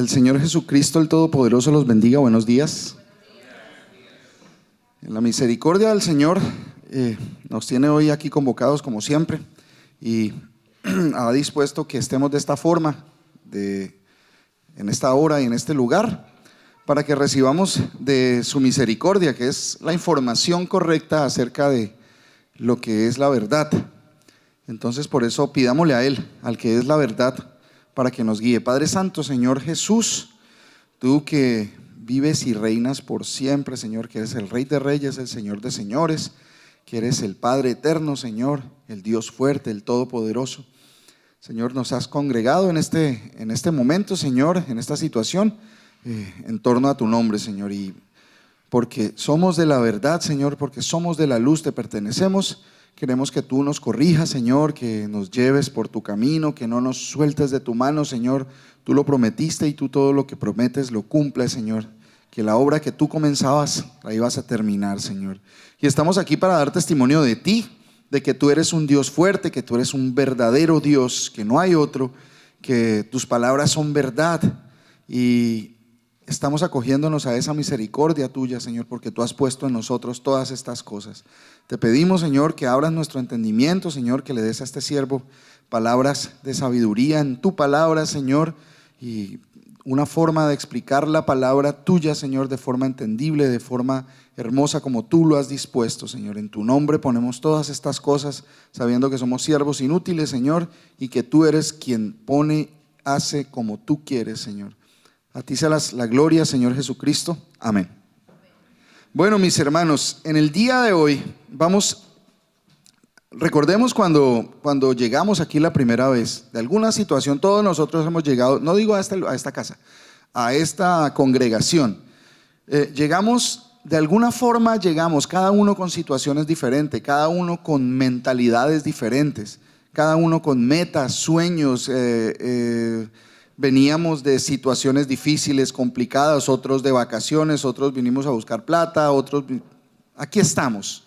El Señor Jesucristo, el Todopoderoso, los bendiga. Buenos días. En la misericordia del Señor nos tiene hoy aquí convocados como siempre y ha dispuesto que estemos de esta forma, en esta hora y en este lugar, para que recibamos de su misericordia, que es la información correcta acerca de lo que es la verdad. Entonces, por eso pidámosle a Él, al que es la verdad, para que nos guíe. Padre Santo, Señor Jesús, tú que vives y reinas por siempre, Señor, que eres el Rey de Reyes, el Señor de Señores, que eres el Padre eterno, Señor, el Dios fuerte, el Todopoderoso. Señor, nos has congregado en este momento, Señor, en esta situación, en torno a tu nombre, Señor, y porque somos de la verdad, Señor, porque somos de la luz, te pertenecemos. Queremos que tú nos corrijas, Señor, que nos lleves por tu camino, que no nos sueltes de tu mano, Señor. Tú lo prometiste y tú todo lo que prometes lo cumples, Señor. Que la obra que tú comenzabas la ibas a terminar, Señor. Y estamos aquí para dar testimonio de ti, de que tú eres un Dios fuerte, que tú eres un verdadero Dios, que no hay otro, que tus palabras son verdad. Y estamos acogiéndonos a esa misericordia tuya, Señor, porque tú has puesto en nosotros todas estas cosas. Te pedimos, Señor, que abras nuestro entendimiento, Señor, que le des a este siervo palabras de sabiduría en tu palabra, Señor, y una forma de explicar la palabra tuya, Señor, de forma entendible, de forma hermosa como tú lo has dispuesto, Señor. En tu nombre ponemos todas estas cosas, sabiendo que somos siervos inútiles, Señor, y que tú eres quien hace como tú quieres, Señor. A ti sea la gloria, Señor Jesucristo. Amén. Bueno, mis hermanos, en el día de hoy recordemos cuando llegamos aquí la primera vez, de alguna situación, todos nosotros hemos llegado, no digo a esta casa, a esta congregación. De alguna forma llegamos, cada uno con situaciones diferentes, cada uno con mentalidades diferentes, cada uno con metas, sueños, veníamos de situaciones difíciles, complicadas, otros de vacaciones, otros vinimos a buscar plata, aquí estamos.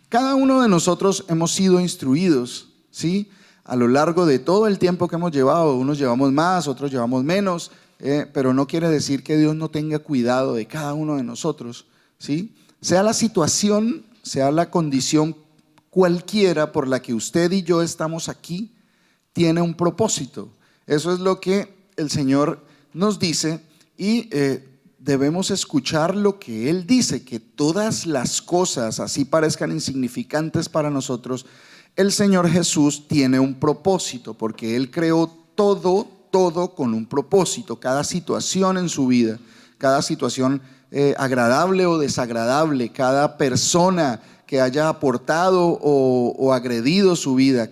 Cada uno de nosotros hemos sido instruidos, ¿sí? A lo largo de todo el tiempo que hemos llevado, unos llevamos más, otros llevamos menos, pero no quiere decir que Dios no tenga cuidado de cada uno de nosotros, ¿sí? Sea la situación, sea la condición cualquiera por la que usted y yo estamos aquí, tiene un propósito. Eso es lo que el Señor nos dice y debemos escuchar lo que Él dice, que todas las cosas, así parezcan insignificantes para nosotros, el Señor Jesús tiene un propósito, porque Él creó todo con un propósito, cada situación en su vida, cada situación agradable o desagradable, cada persona que haya aportado o agredido su vida,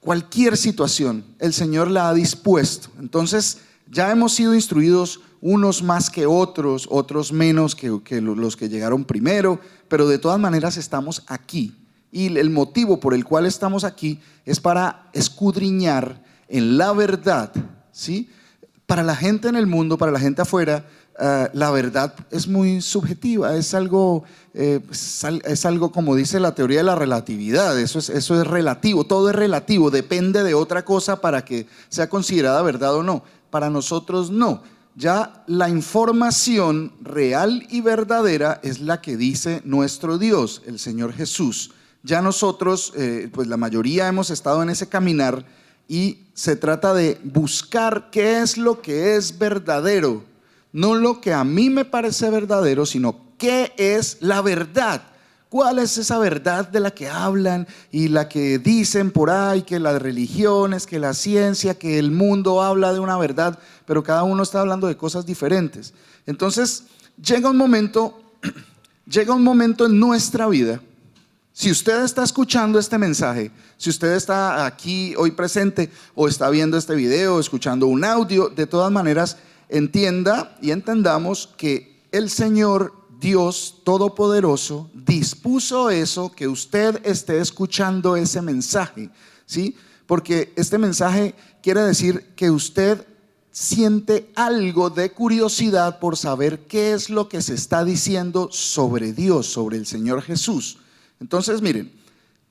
cualquier situación, el Señor la ha dispuesto. Entonces, ya hemos sido instruidos, unos más que otros, otros menos que los que llegaron primero, pero de todas maneras estamos aquí. Y el motivo por el cual estamos aquí es para escudriñar en la verdad, ¿sí? Para la gente en el mundo, para la gente afuera, la verdad es muy subjetiva, es algo como dice la teoría de la relatividad, eso es relativo, todo es relativo, depende de otra cosa para que sea considerada verdad o no. Para nosotros no, ya la información real y verdadera es la que dice nuestro Dios, el Señor Jesús. Ya nosotros, pues la mayoría hemos estado en ese caminar y se trata de buscar qué es lo que es verdadero. No lo que a mí me parece verdadero, sino qué es la verdad. ¿Cuál es esa verdad de la que hablan y la que dicen por ahí, que las religiones, que la ciencia, que el mundo habla de una verdad, pero cada uno está hablando de cosas diferentes? Entonces, llega un momento en nuestra vida. Si usted está escuchando este mensaje, si usted está aquí hoy presente o está viendo este video, escuchando un audio, de todas maneras, entienda y entendamos que el Señor Dios Todopoderoso dispuso eso, que usted esté escuchando ese mensaje, ¿sí? Porque este mensaje quiere decir que usted siente algo de curiosidad por saber qué es lo que se está diciendo sobre Dios, sobre el Señor Jesús. Entonces, miren,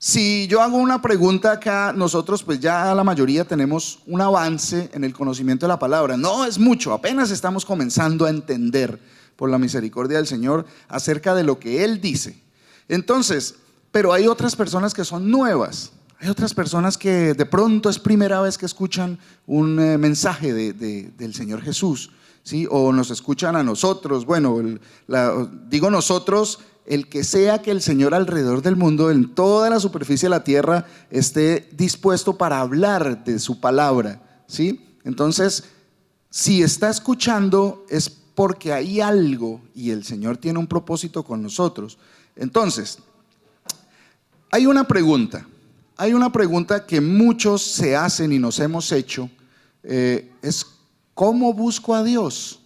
Si yo hago una pregunta acá, nosotros pues ya la mayoría tenemos un avance en el conocimiento de la palabra. No es mucho, apenas estamos comenzando a entender por la misericordia del Señor acerca de lo que Él dice. Entonces, pero hay otras personas que son nuevas. Hay otras personas que de pronto es primera vez que escuchan un mensaje del Señor Jesús, ¿sí? O nos escuchan a nosotros. Bueno, digo nosotros, el que sea que el Señor alrededor del mundo, en toda la superficie de la tierra, esté dispuesto para hablar de su palabra, ¿sí? Entonces, si está escuchando es porque hay algo y el Señor tiene un propósito con nosotros. Entonces, hay una pregunta que muchos se hacen y nos hemos hecho, es ¿cómo busco a Dios?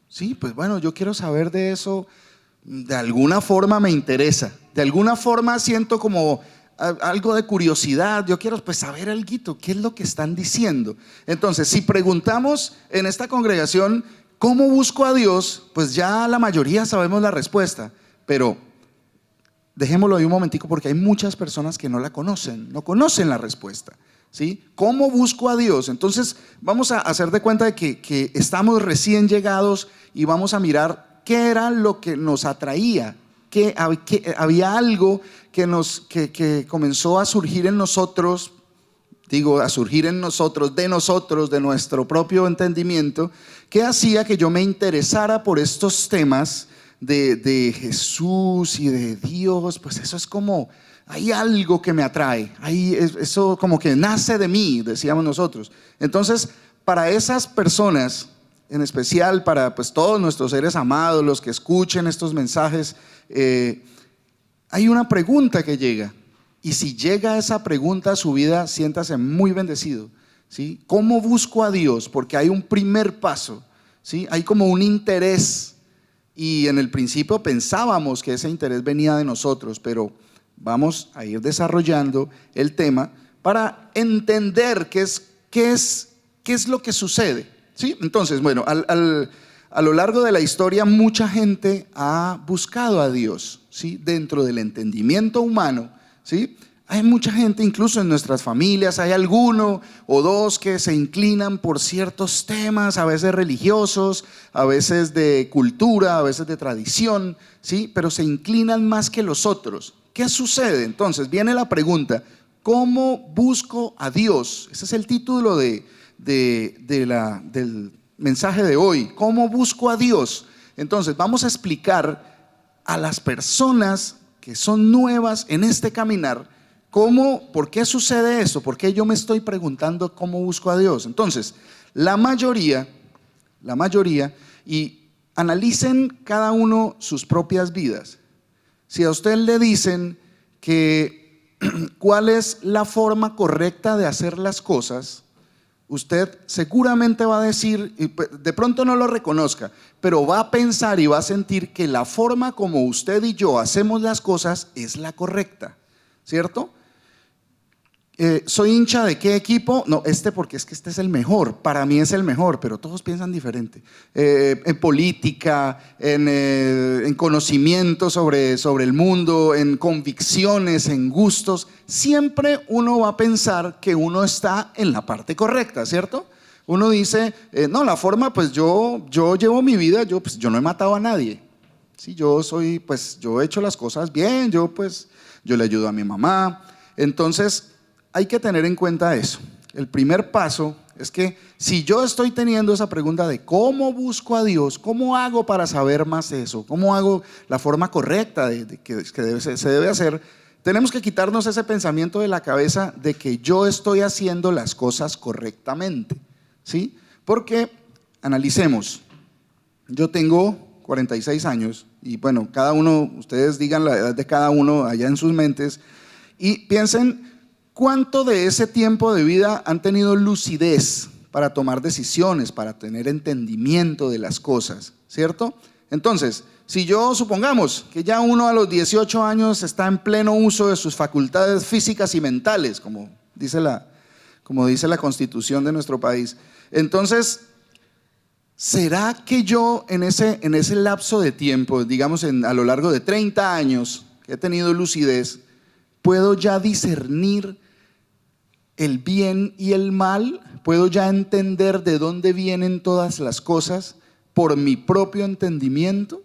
Sí, pues bueno, yo quiero saber de eso. De alguna forma me interesa, de alguna forma siento como algo de curiosidad, yo quiero pues saber algo, qué es lo que están diciendo. Entonces, si preguntamos en esta congregación, ¿cómo busco a Dios? Pues ya la mayoría sabemos la respuesta, pero dejémoslo ahí un momentico porque hay muchas personas que no la conocen, no conocen la respuesta, ¿sí? ¿Cómo busco a Dios? Entonces, vamos a hacer de cuenta de que estamos recién llegados y vamos a mirar ¿qué era lo que nos atraía? Que había algo que comenzó a surgir en nosotros, de nuestro propio entendimiento, que hacía que yo me interesara por estos temas de Jesús y de Dios. Pues eso es como, hay algo que me atrae, eso como que nace de mí, decíamos nosotros. Entonces, para esas personas, en especial para pues todos nuestros seres amados, los que escuchen estos mensajes, hay una pregunta que llega, y si llega esa pregunta a su vida, siéntase muy bendecido, ¿sí? ¿Cómo busco a Dios? Porque hay un primer paso, ¿sí? Hay como un interés, y en el principio pensábamos que ese interés venía de nosotros, pero vamos a ir desarrollando el tema para entender qué es lo que sucede. ¿Sí? Entonces, bueno, a lo largo de la historia mucha gente ha buscado a Dios, ¿sí? Dentro del entendimiento humano, ¿sí? Hay mucha gente, incluso en nuestras familias, hay alguno o dos que se inclinan por ciertos temas, a veces religiosos, a veces de cultura, a veces de tradición, ¿sí? Pero se inclinan más que los otros. ¿Qué sucede? Entonces, viene la pregunta, ¿cómo busco a Dios? Ese es el título del mensaje de hoy. ¿Cómo busco a Dios? Entonces vamos a explicar a las personas que son nuevas en este caminar por qué sucede esto, por qué yo me estoy preguntando cómo busco a Dios. Entonces la mayoría, y analicen cada uno sus propias vidas. Si a usted le dicen que cuál es la forma correcta de hacer las cosas, usted seguramente va a decir, de pronto no lo reconozca, pero va a pensar y va a sentir que la forma como usted y yo hacemos las cosas es la correcta, ¿cierto? ¿Soy hincha de qué equipo? No, porque es que este es el mejor, para mí es el mejor, pero todos piensan diferente. En política, en conocimiento sobre el mundo, en convicciones, en gustos, siempre uno va a pensar que uno está en la parte correcta, ¿cierto? Uno dice, no, la forma, pues yo llevo mi vida, yo no he matado a nadie. Sí, yo he hecho las cosas bien, yo le ayudo a mi mamá. Entonces, hay que tener en cuenta eso. El primer paso es que si yo estoy teniendo esa pregunta de cómo busco a Dios, cómo hago para saber más eso, cómo hago la forma correcta que se debe hacer, tenemos que quitarnos ese pensamiento de la cabeza de que yo estoy haciendo las cosas correctamente, ¿sí? Porque analicemos, yo tengo 46 años y bueno, cada uno, ustedes digan la edad de cada uno allá en sus mentes y piensen ¿cuánto de ese tiempo de vida han tenido lucidez para tomar decisiones, para tener entendimiento de las cosas? ¿Cierto? Entonces, si yo supongamos que ya uno a los 18 años está en pleno uso de sus facultades físicas y mentales, como dice la Constitución de nuestro país, entonces, ¿será que yo en ese lapso de tiempo, digamos a lo largo de 30 años que he tenido lucidez, ¿Puedo ya discernir el bien y el mal? ¿Puedo ya entender de dónde vienen todas las cosas por mi propio entendimiento?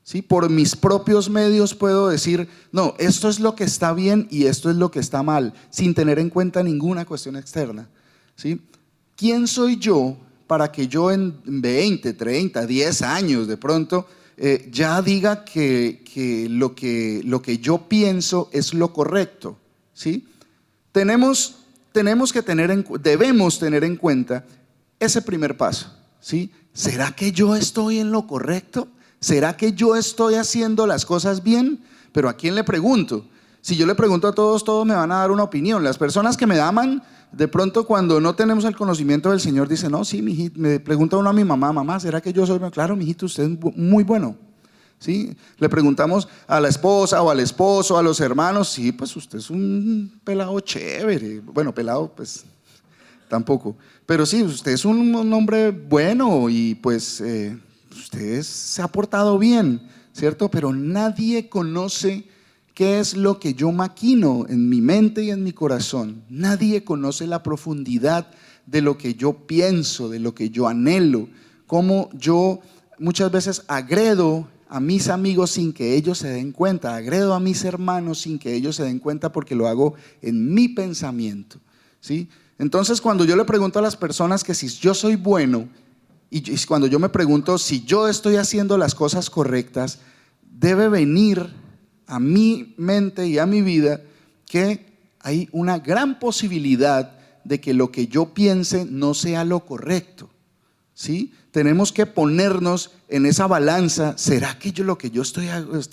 ¿Sí? Por mis propios medios puedo decir, no, esto es lo que está bien y esto es lo que está mal, sin tener en cuenta ninguna cuestión externa. ¿Sí? ¿Quién soy yo para que yo en 20, 30, 10 años de pronto ya diga que lo que yo pienso es lo correcto? ¿Sí? Debemos tener en cuenta ese primer paso. ¿Sí? ¿Será que yo estoy en lo correcto? ¿Será que yo estoy haciendo las cosas bien? Pero ¿a quién le pregunto? Si yo le pregunto a todos, todos me van a dar una opinión. Las personas que me aman, de pronto cuando no tenemos el conocimiento del Señor, dicen, no, sí, mijito, me pregunta uno a mi mamá, mamá, ¿será que yo soy bueno? Claro, mijito, usted es muy bueno. ¿Sí? Le preguntamos a la esposa o al esposo, a los hermanos, sí, pues usted es un pelado chévere. Bueno, pelado, pues tampoco. Pero sí, usted es un hombre bueno y pues usted se ha portado bien, ¿cierto? Pero nadie conoce qué es lo que yo maquino en mi mente y en mi corazón. Nadie conoce la profundidad de lo que yo pienso, de lo que yo anhelo, cómo yo muchas veces agredo a mis amigos sin que ellos se den cuenta, agredo a mis hermanos sin que ellos se den cuenta porque lo hago en mi pensamiento, ¿sí? Entonces cuando yo le pregunto a las personas que si yo soy bueno y cuando yo me pregunto si yo estoy haciendo las cosas correctas, debe venir a mi mente y a mi vida que hay una gran posibilidad de que lo que yo piense no sea lo correcto, ¿sí? Tenemos que ponernos en esa balanza. ¿Será que lo que yo estoy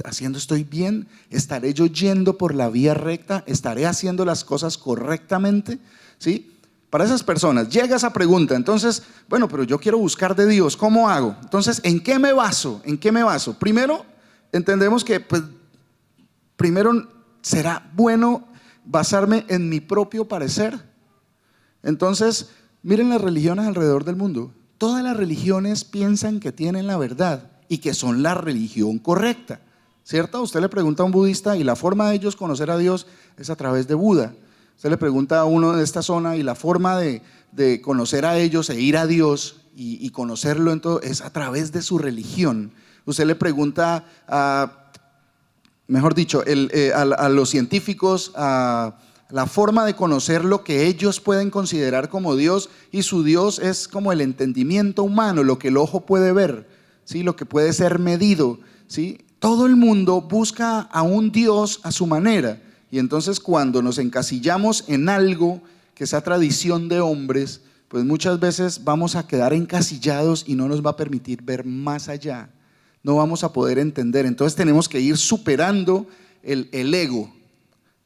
haciendo estoy bien? ¿Estaré yo yendo por la vía recta? ¿Estaré haciendo las cosas correctamente? ¿Sí? Para esas personas llega esa pregunta. Entonces, bueno, pero yo quiero buscar de Dios, ¿cómo hago? Entonces, ¿en qué me baso? ¿En qué me baso? Primero, entendemos que primero será bueno basarme en mi propio parecer. Entonces, miren las religiones alrededor del mundo. Todas las religiones piensan que tienen la verdad y que son la religión correcta, ¿cierto? Usted le pregunta a un budista y la forma de ellos conocer a Dios es a través de Buda. Usted le pregunta a uno de esta zona y la forma de conocer a ellos e ir a Dios y conocerlo en todo es a través de su religión. Usted le pregunta mejor dicho, a los científicos, la forma de conocer lo que ellos pueden considerar como Dios, y su Dios es como el entendimiento humano, lo que el ojo puede ver, ¿sí? Lo que puede ser medido, ¿sí? Todo el mundo busca a un Dios a su manera, y entonces cuando nos encasillamos en algo que sea tradición de hombres, pues muchas veces vamos a quedar encasillados y no nos va a permitir ver más allá, no vamos a poder entender. Entonces tenemos que ir superando el ego.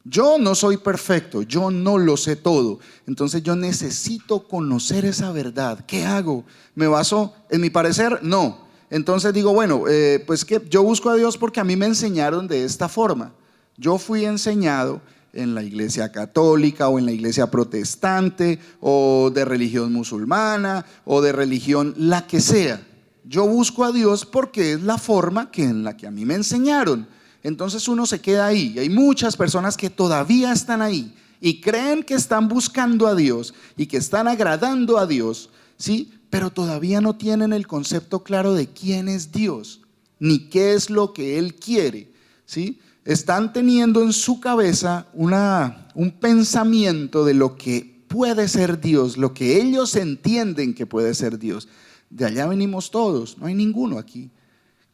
Yo no soy perfecto, yo no lo sé todo, entonces yo necesito conocer esa verdad. ¿Qué hago? ¿Me baso en mi parecer? No. Entonces digo, bueno, pues que yo busco a Dios porque a mí me enseñaron de esta forma. Yo fui enseñado en la iglesia católica o en la iglesia protestante o de religión musulmana o de religión la que sea. Yo busco a Dios porque es la forma en la que a mí me enseñaron. Entonces uno se queda ahí, y hay muchas personas que todavía están ahí y creen que están buscando a Dios y que están agradando a Dios, ¿sí? Pero todavía no tienen el concepto claro de quién es Dios, ni qué es lo que Él quiere, ¿sí? Están teniendo en su cabeza un pensamiento de lo que puede ser Dios, lo que ellos entienden que puede ser Dios. De allá venimos todos, no hay ninguno aquí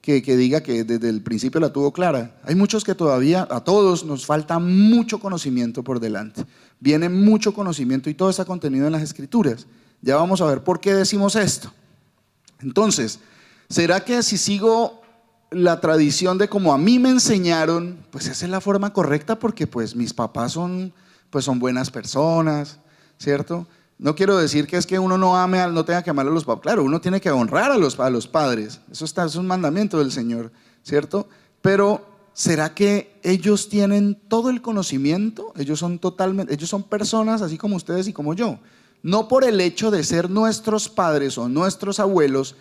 que diga que desde el principio la tuvo clara. Hay muchos que todavía, a todos nos falta mucho conocimiento por delante. Viene mucho conocimiento y todo está contenido en las Escrituras. Ya vamos a ver por qué decimos esto. Entonces, ¿será que si sigo la tradición de como a mí me enseñaron, pues esa es la forma correcta porque pues mis papás son buenas personas, ¿cierto? No quiero decir que es que uno no tenga que amar a los papás. Claro, uno tiene que honrar a los padres. Es un mandamiento del Señor, ¿cierto? Pero ¿será que ellos tienen todo el conocimiento? Ellos son personas así como ustedes y como yo. No por el hecho de ser nuestros padres o nuestros abuelos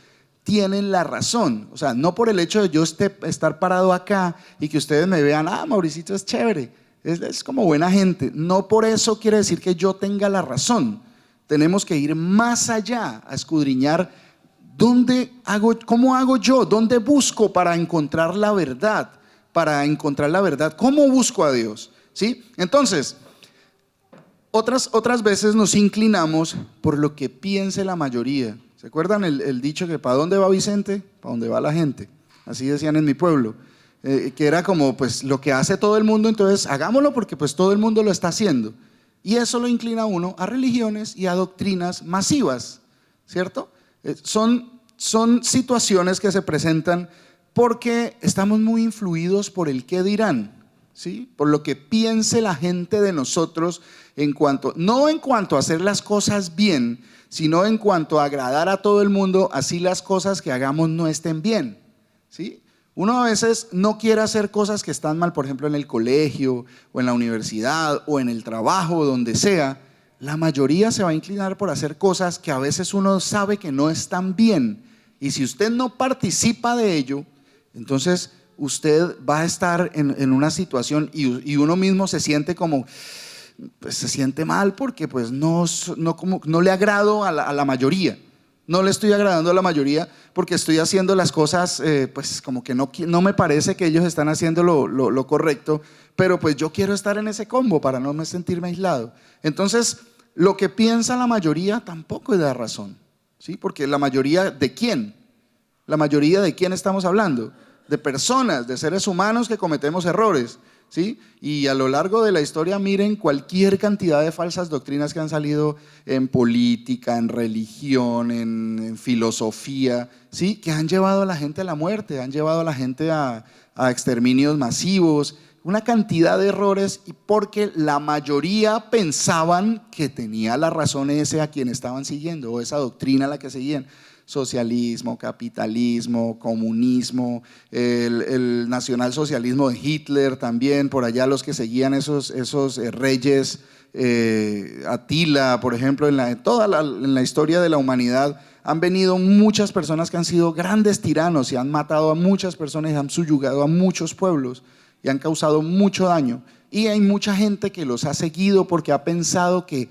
tienen la razón. O sea, no por el hecho de yo estar parado acá y que ustedes me vean, Mauricito es chévere. es como buena gente. No por eso quiere decir que yo tenga la razón. Tenemos que ir más allá a escudriñar cómo hago yo, dónde busco para encontrar la verdad, cómo busco a Dios, ¿sí? Entonces, otras veces nos inclinamos por lo que piense la mayoría. ¿Se acuerdan el dicho que ¿para dónde va Vicente? Para dónde va la gente. Así decían en mi pueblo, que era como pues lo que hace todo el mundo, entonces hagámoslo porque pues todo el mundo lo está haciendo. Y eso lo inclina a uno a religiones y a doctrinas masivas, ¿cierto? Son situaciones que se presentan porque estamos muy influidos por el qué dirán, ¿sí? Por lo que piense la gente de nosotros no en cuanto a hacer las cosas bien, sino en cuanto a agradar a todo el mundo, así las cosas que hagamos no estén bien, ¿sí? Uno a veces no quiere hacer cosas que están mal, por ejemplo en el colegio o en la universidad o en el trabajo, donde sea. La mayoría se va a inclinar por hacer cosas que a veces uno sabe que no están bien, y si usted no participa de ello, entonces usted va a estar en una situación y uno mismo se siente como, pues se siente mal porque pues no le agrado a la mayoría. No le estoy agradando a la mayoría porque estoy haciendo las cosas pues como que no me parece que ellos están haciendo lo correcto, pero pues yo quiero estar en ese combo para no sentirme aislado. Entonces, lo que piensa la mayoría tampoco es la razón, ¿sí? Porque la mayoría ¿de quién? La mayoría ¿de quién estamos hablando? De personas, de seres humanos que cometemos errores, ¿sí? Y a lo largo de la historia miren cualquier cantidad de falsas doctrinas que han salido en política, en religión, en filosofía, ¿sí? Que han llevado a la gente a la muerte, han llevado a la gente a exterminios masivos, una cantidad de errores, y porque la mayoría pensaban que tenía la razón ese a quien estaban siguiendo, o esa doctrina a la que seguían. Socialismo, capitalismo, comunismo, el nacionalsocialismo de Hitler también, por allá los que seguían esos reyes, Atila, por ejemplo, en la historia de la humanidad han venido muchas personas que han sido grandes tiranos y han matado a muchas personas y han subyugado a muchos pueblos y han causado mucho daño. Y hay mucha gente que los ha seguido porque ha pensado que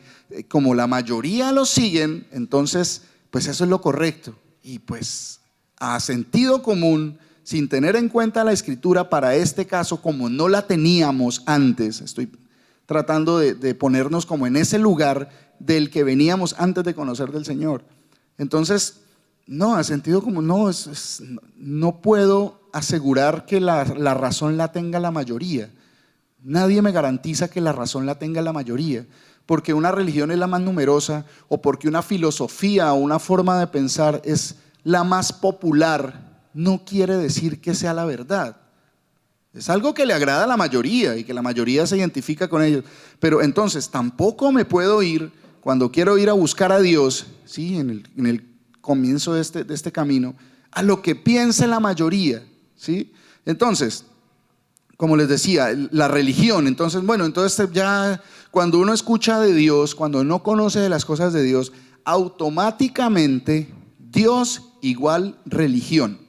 como la mayoría los siguen, entonces pues eso es lo correcto, y pues a sentido común, sin tener en cuenta la escritura para este caso, como no la teníamos antes, estoy tratando de ponernos como en ese lugar del que veníamos antes de conocer del Señor. Entonces, no, a sentido común, no puedo asegurar que la razón la tenga la mayoría. Nadie me garantiza que la razón la tenga la mayoría. Porque una religión es la más numerosa o porque una filosofía o una forma de pensar es la más popular, no quiere decir que sea la verdad. Es algo que le agrada a la mayoría y que la mayoría se identifica con ellos. Pero entonces tampoco me puedo ir, cuando quiero ir a buscar a Dios, ¿sí? en el comienzo de este camino, a lo que piense la mayoría, ¿sí? Entonces, como les decía, la religión, entonces ya cuando uno escucha de Dios, cuando no conoce de las cosas de Dios, automáticamente Dios igual religión.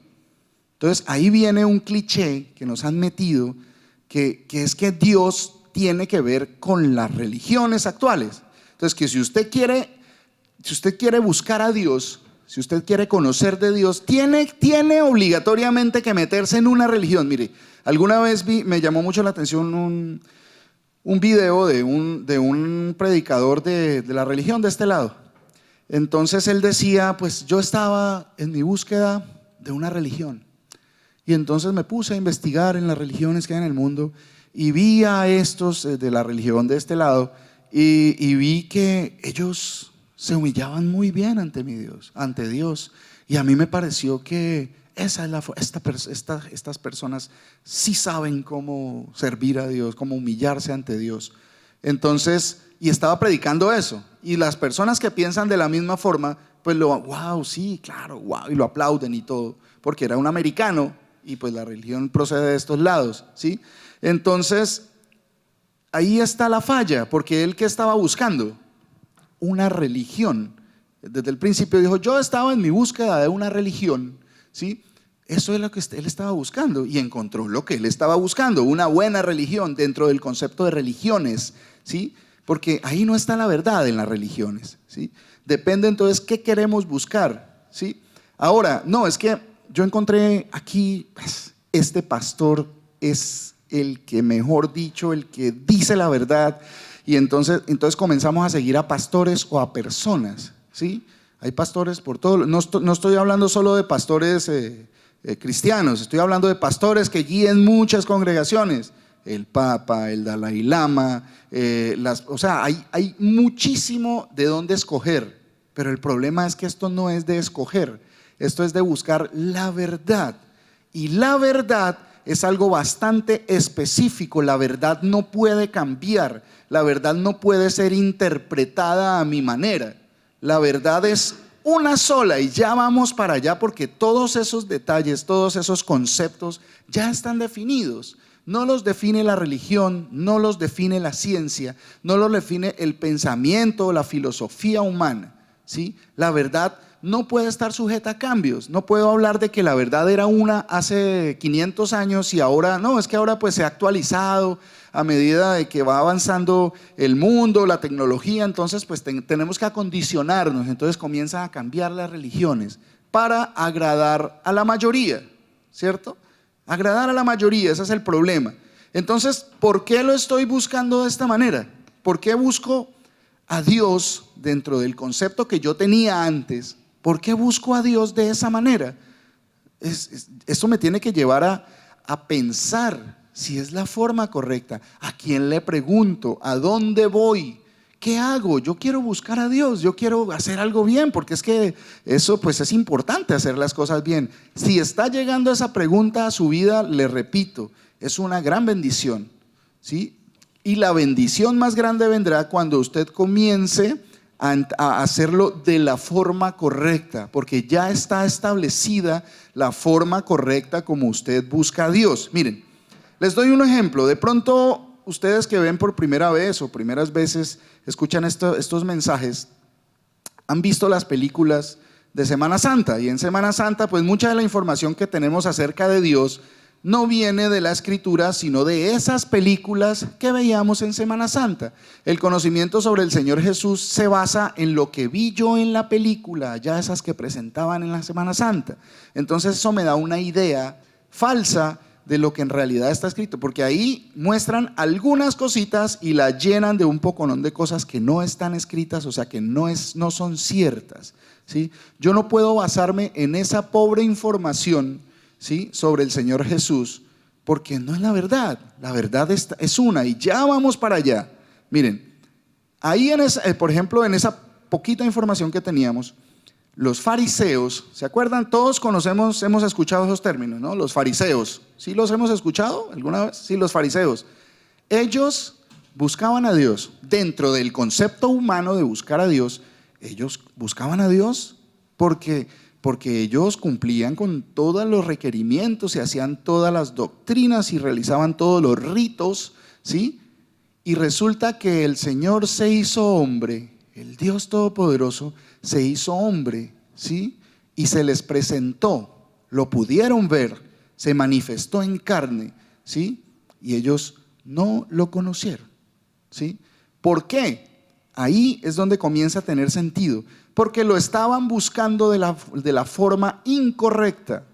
Entonces ahí viene un cliché que nos han metido, que es que Dios tiene que ver con las religiones actuales. Entonces que si usted quiere buscar a Dios, si usted quiere conocer de Dios, tiene obligatoriamente que meterse en una religión. Mire, alguna vez me llamó mucho la atención un video de un predicador de la religión de este lado. Entonces él decía, pues yo estaba en mi búsqueda de una religión, y entonces me puse a investigar en las religiones que hay en el mundo, y vi a estos de la religión de este lado, y vi que ellos se humillaban muy bien ante Dios, y a mí me pareció que estas personas sí saben cómo servir a Dios, cómo humillarse ante Dios. Entonces, y estaba predicando eso, y las personas que piensan de la misma forma, pues wow, sí, claro, wow, y lo aplauden y todo, porque era un americano y pues la religión procede de estos lados, ¿sí? Entonces, ahí está la falla, porque él, ¿qué estaba buscando? Una religión. Desde el principio dijo, yo estaba en mi búsqueda de una religión, ¿sí? Eso es lo que él estaba buscando y encontró lo que él estaba buscando, una buena religión dentro del concepto de religiones, ¿sí? Porque ahí no está la verdad en las religiones, ¿sí? Depende entonces qué queremos buscar, ¿sí? Ahora, no, es que yo encontré aquí, pues, este pastor es el que, mejor dicho, el que dice la verdad, y entonces comenzamos a seguir a pastores o a personas, ¿sí? Hay pastores por todo, no estoy hablando solo de pastores cristianos, estoy hablando de pastores que guíen muchas congregaciones, el Papa, el Dalai Lama, o sea, hay muchísimo de dónde escoger, pero el problema es que esto no es de escoger, esto es de buscar la verdad, y la verdad es algo bastante específico, la verdad no puede cambiar, la verdad no puede ser interpretada a mi manera, la verdad es una sola y ya vamos para allá porque todos esos detalles, todos esos conceptos ya están definidos. No los define la religión, no los define la ciencia, no los define el pensamiento, la filosofía humana, ¿sí? La verdad no puede estar sujeta a cambios. No puedo hablar de que la verdad era una hace 500 años y ahora no, es que ahora pues se ha actualizado a medida de que va avanzando el mundo, la tecnología, entonces pues tenemos que acondicionarnos, entonces comienzan a cambiar las religiones para agradar a la mayoría, ¿cierto? Agradar a la mayoría, ese es el problema. Entonces, ¿por qué lo estoy buscando de esta manera? ¿Por qué busco a Dios dentro del concepto que yo tenía antes? ¿Por qué busco a Dios de esa manera? Esto me tiene que llevar a pensar si es la forma correcta. ¿A quién le pregunto? ¿A dónde voy? ¿Qué hago? Yo quiero buscar a Dios, yo quiero hacer algo bien, porque es que eso pues es importante, hacer las cosas bien. Si está llegando esa pregunta a su vida, le repito, es una gran bendición, ¿sí? Y la bendición más grande vendrá cuando usted comience a hacerlo de la forma correcta, porque ya está establecida la forma correcta como usted busca a Dios. Miren, les doy un ejemplo. De pronto ustedes que ven por primera vez o primeras veces escuchan estos mensajes, han visto las películas de Semana Santa, y en Semana Santa pues mucha de la información que tenemos acerca de Dios no viene de la escritura, sino de esas películas que veíamos en Semana Santa. El conocimiento sobre el Señor Jesús se basa en lo que vi yo en la película, ya esas que presentaban en la Semana Santa. Entonces eso me da una idea falsa de lo que en realidad está escrito, porque ahí muestran algunas cositas y la llenan de un poconón de cosas que no están escritas, o sea que no son ciertas, ¿sí? Yo no puedo basarme en esa pobre información, ¿sí?, sobre el Señor Jesús, porque no es la verdad es una, y ya vamos para allá. Miren, ahí por ejemplo, en esa poquita información que teníamos, los fariseos, ¿se acuerdan? Todos conocemos, hemos escuchado esos términos, ¿no? Los fariseos, ¿sí los hemos escuchado alguna vez? Sí, los fariseos. Ellos buscaban a Dios, dentro del concepto humano de buscar a Dios, ellos buscaban a Dios porque ellos cumplían con todos los requerimientos y hacían todas las doctrinas y realizaban todos los ritos, ¿sí? Y resulta que el Señor se hizo hombre, el Dios Todopoderoso se hizo hombre, ¿sí? Y se les presentó, lo pudieron ver, se manifestó en carne, ¿sí? Y ellos no lo conocieron, ¿sí? ¿Por qué? Ahí es donde comienza a tener sentido, porque lo estaban buscando de la forma incorrecta,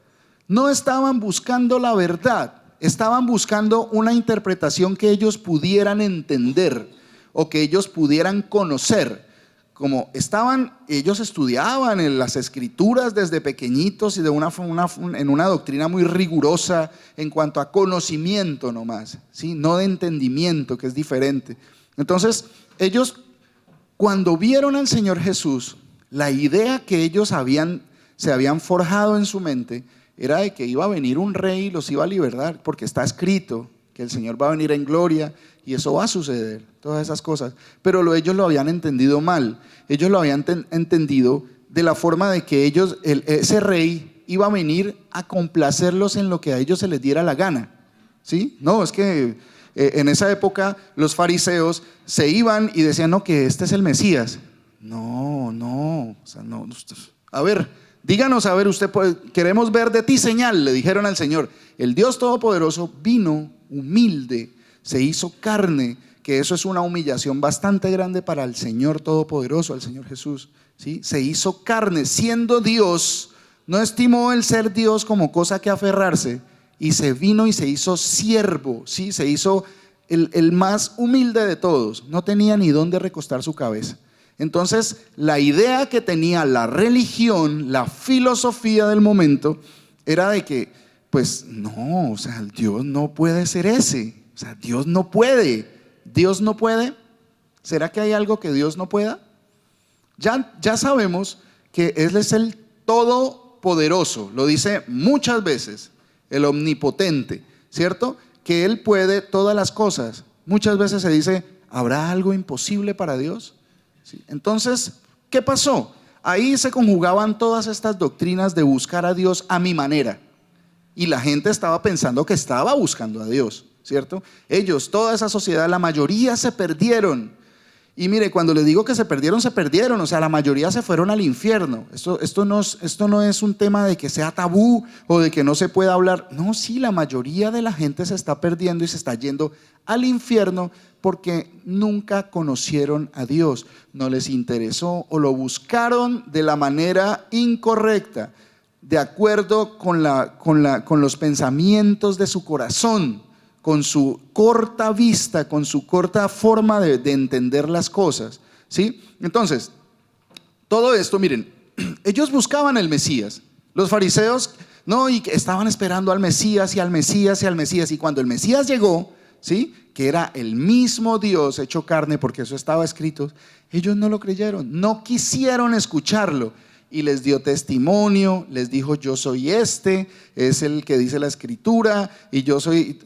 no estaban buscando la verdad, estaban buscando una interpretación que ellos pudieran entender o que ellos pudieran conocer. Como ellos estudiaban en las escrituras desde pequeñitos y en una doctrina muy rigurosa en cuanto a conocimiento nomás, ¿sí? No de entendimiento, que es diferente. Entonces, ellos, cuando vieron al Señor Jesús, la idea que ellos se habían forjado en su mente era de que iba a venir un rey y los iba a liberar, porque está escrito que el Señor va a venir en gloria y eso va a suceder, todas esas cosas. Pero ellos lo habían entendido mal. Ellos lo habían entendido de la forma de que ese rey iba a venir a complacerlos en lo que a ellos se les diera la gana, ¿sí? No, es que en esa época los fariseos se iban y decían, no, que este es el Mesías. No, o sea, no. A ver, Díganos, a ver, queremos ver de ti señal, le dijeron al Señor. El Dios Todopoderoso vino humilde, se hizo carne, que eso es una humillación bastante grande para el Señor Todopoderoso, al Señor Jesús, ¿sí? Se hizo carne, siendo Dios, no estimó el ser Dios como cosa que aferrarse, y se vino y se hizo siervo, ¿sí? Se hizo el más humilde de todos, no tenía ni dónde recostar su cabeza. Entonces, la idea que tenía la religión, la filosofía del momento, era de que, pues no, o sea, Dios no puede ser ese, o sea, Dios no puede. ¿Será que hay algo que Dios no pueda? Ya sabemos que Él es el todopoderoso, lo dice muchas veces, el omnipotente, ¿cierto? Que Él puede todas las cosas. Muchas veces se dice, ¿habrá algo imposible para Dios? ¿Sí? Entonces, ¿qué pasó? Ahí se conjugaban todas estas doctrinas de buscar a Dios a mi manera. Y la gente estaba pensando que estaba buscando a Dios, ¿cierto? Ellos, toda esa sociedad, la mayoría se perdieron. Y mire, cuando les digo que se perdieron, o sea, la mayoría se fueron al infierno. Esto no es un tema de que sea tabú o de que no se pueda hablar. No, sí, la mayoría de la gente se está perdiendo y se está yendo al infierno porque nunca conocieron a Dios. No les interesó o lo buscaron de la manera incorrecta, de acuerdo con los pensamientos de su corazón, con su corta vista, con su corta forma de entender las cosas, ¿sí? Entonces, todo esto, miren, ellos buscaban el Mesías, los fariseos, no, y estaban esperando al Mesías y al Mesías y al Mesías, y cuando el Mesías llegó, ¿sí? Que era el mismo Dios hecho carne, porque eso estaba escrito, ellos no lo creyeron, no quisieron escucharlo. Y les dio testimonio, les dijo, yo soy este, es el que dice la escritura, y yo soy...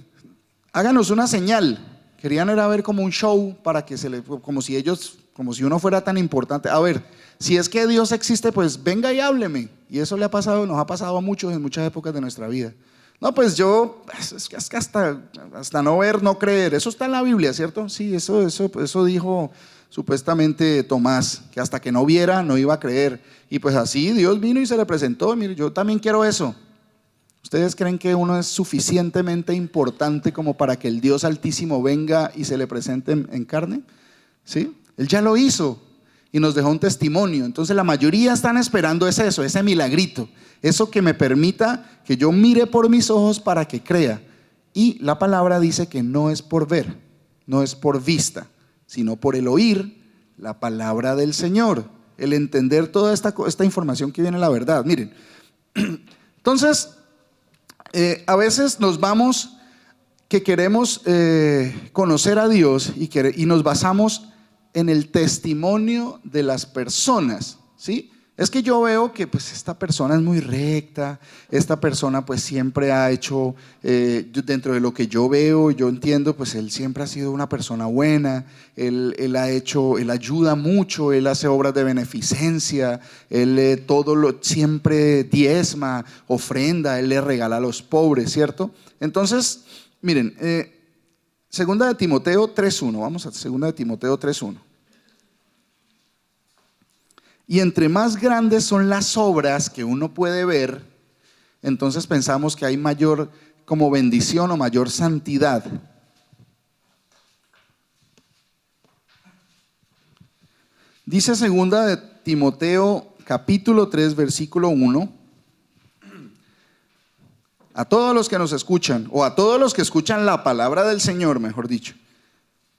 Háganos una señal. Querían era ver como un show para que como si uno fuera tan importante. A ver, si es que Dios existe, pues venga y hábleme. Y eso nos ha pasado a muchos en muchas épocas de nuestra vida. No, pues es que hasta no ver, no creer. Eso está en la Biblia, ¿cierto? Sí, eso dijo supuestamente Tomás, que hasta que no viera, no iba a creer. Y pues así Dios vino y se le presentó. Mire, yo también quiero eso. ¿Ustedes creen que uno es suficientemente importante como para que el Dios Altísimo venga y se le presente en carne? ¿Sí? Él ya lo hizo y nos dejó un testimonio. Entonces la mayoría están esperando eso, ese milagrito, eso que me permita que yo mire por mis ojos para que crea. Y la palabra dice que no es por ver, no es por vista, sino por el oír la palabra del Señor, el entender toda esta información que viene de la verdad. Miren, entonces... a veces nos vamos que queremos conocer a Dios y nos basamos en el testimonio de las personas, ¿sí? Es que yo veo que pues esta persona es muy recta, esta persona pues siempre ha hecho, dentro de lo que yo veo, yo entiendo, pues él siempre ha sido una persona buena, él ayuda mucho, él hace obras de beneficencia, él siempre diezma, ofrenda, él le regala a los pobres, ¿cierto? Entonces, miren, segunda de Timoteo 3:1, vamos a segunda de Timoteo 3:1. Y entre más grandes son las obras que uno puede ver, entonces pensamos que hay mayor como bendición o mayor santidad. Dice segunda de Timoteo capítulo 3 versículo 1. A todos los que nos escuchan, o a todos los que escuchan la palabra del Señor, mejor dicho,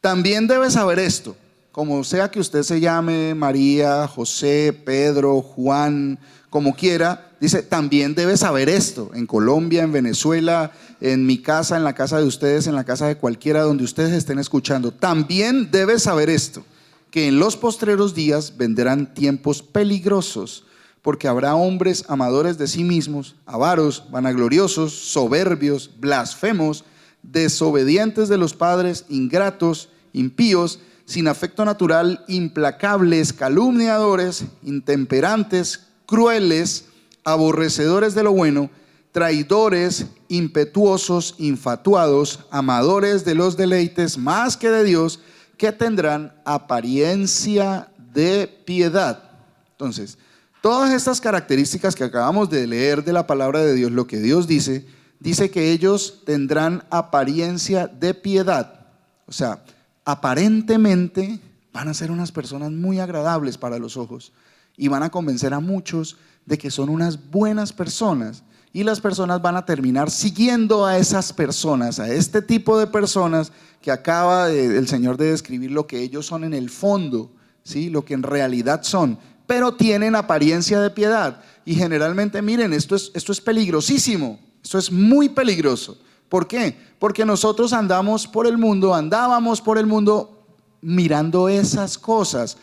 también debes saber esto. Como sea que usted se llame María, José, Pedro, Juan, como quiera, dice, también debe saber esto. En Colombia, en Venezuela, en mi casa, en la casa de ustedes, en la casa de cualquiera donde ustedes estén escuchando, también debe saber esto, que en los postreros días vendrán tiempos peligrosos, porque habrá hombres amadores de sí mismos, avaros, vanagloriosos, soberbios, blasfemos, desobedientes de los padres, ingratos, impíos, sin afecto natural, implacables, calumniadores, intemperantes, crueles, aborrecedores de lo bueno, traidores, impetuosos, infatuados, amadores de los deleites más que de Dios, que tendrán apariencia de piedad. Entonces, Todas estas características que acabamos de leer de la palabra de Dios, lo que Dios dice, dice que ellos tendrán apariencia de piedad. O sea, aparentemente van a ser unas personas muy agradables para los ojos y van a convencer a muchos de que son unas buenas personas, y las personas van a terminar siguiendo a esas personas, a este tipo de personas que acaba el Señor de describir lo que ellos son en el fondo, ¿sí? Lo que en realidad son, pero tienen apariencia de piedad. Y generalmente, miren, esto es peligrosísimo, esto es muy peligroso. ¿Por qué? Porque nosotros andábamos por el mundo mirando esas cosas.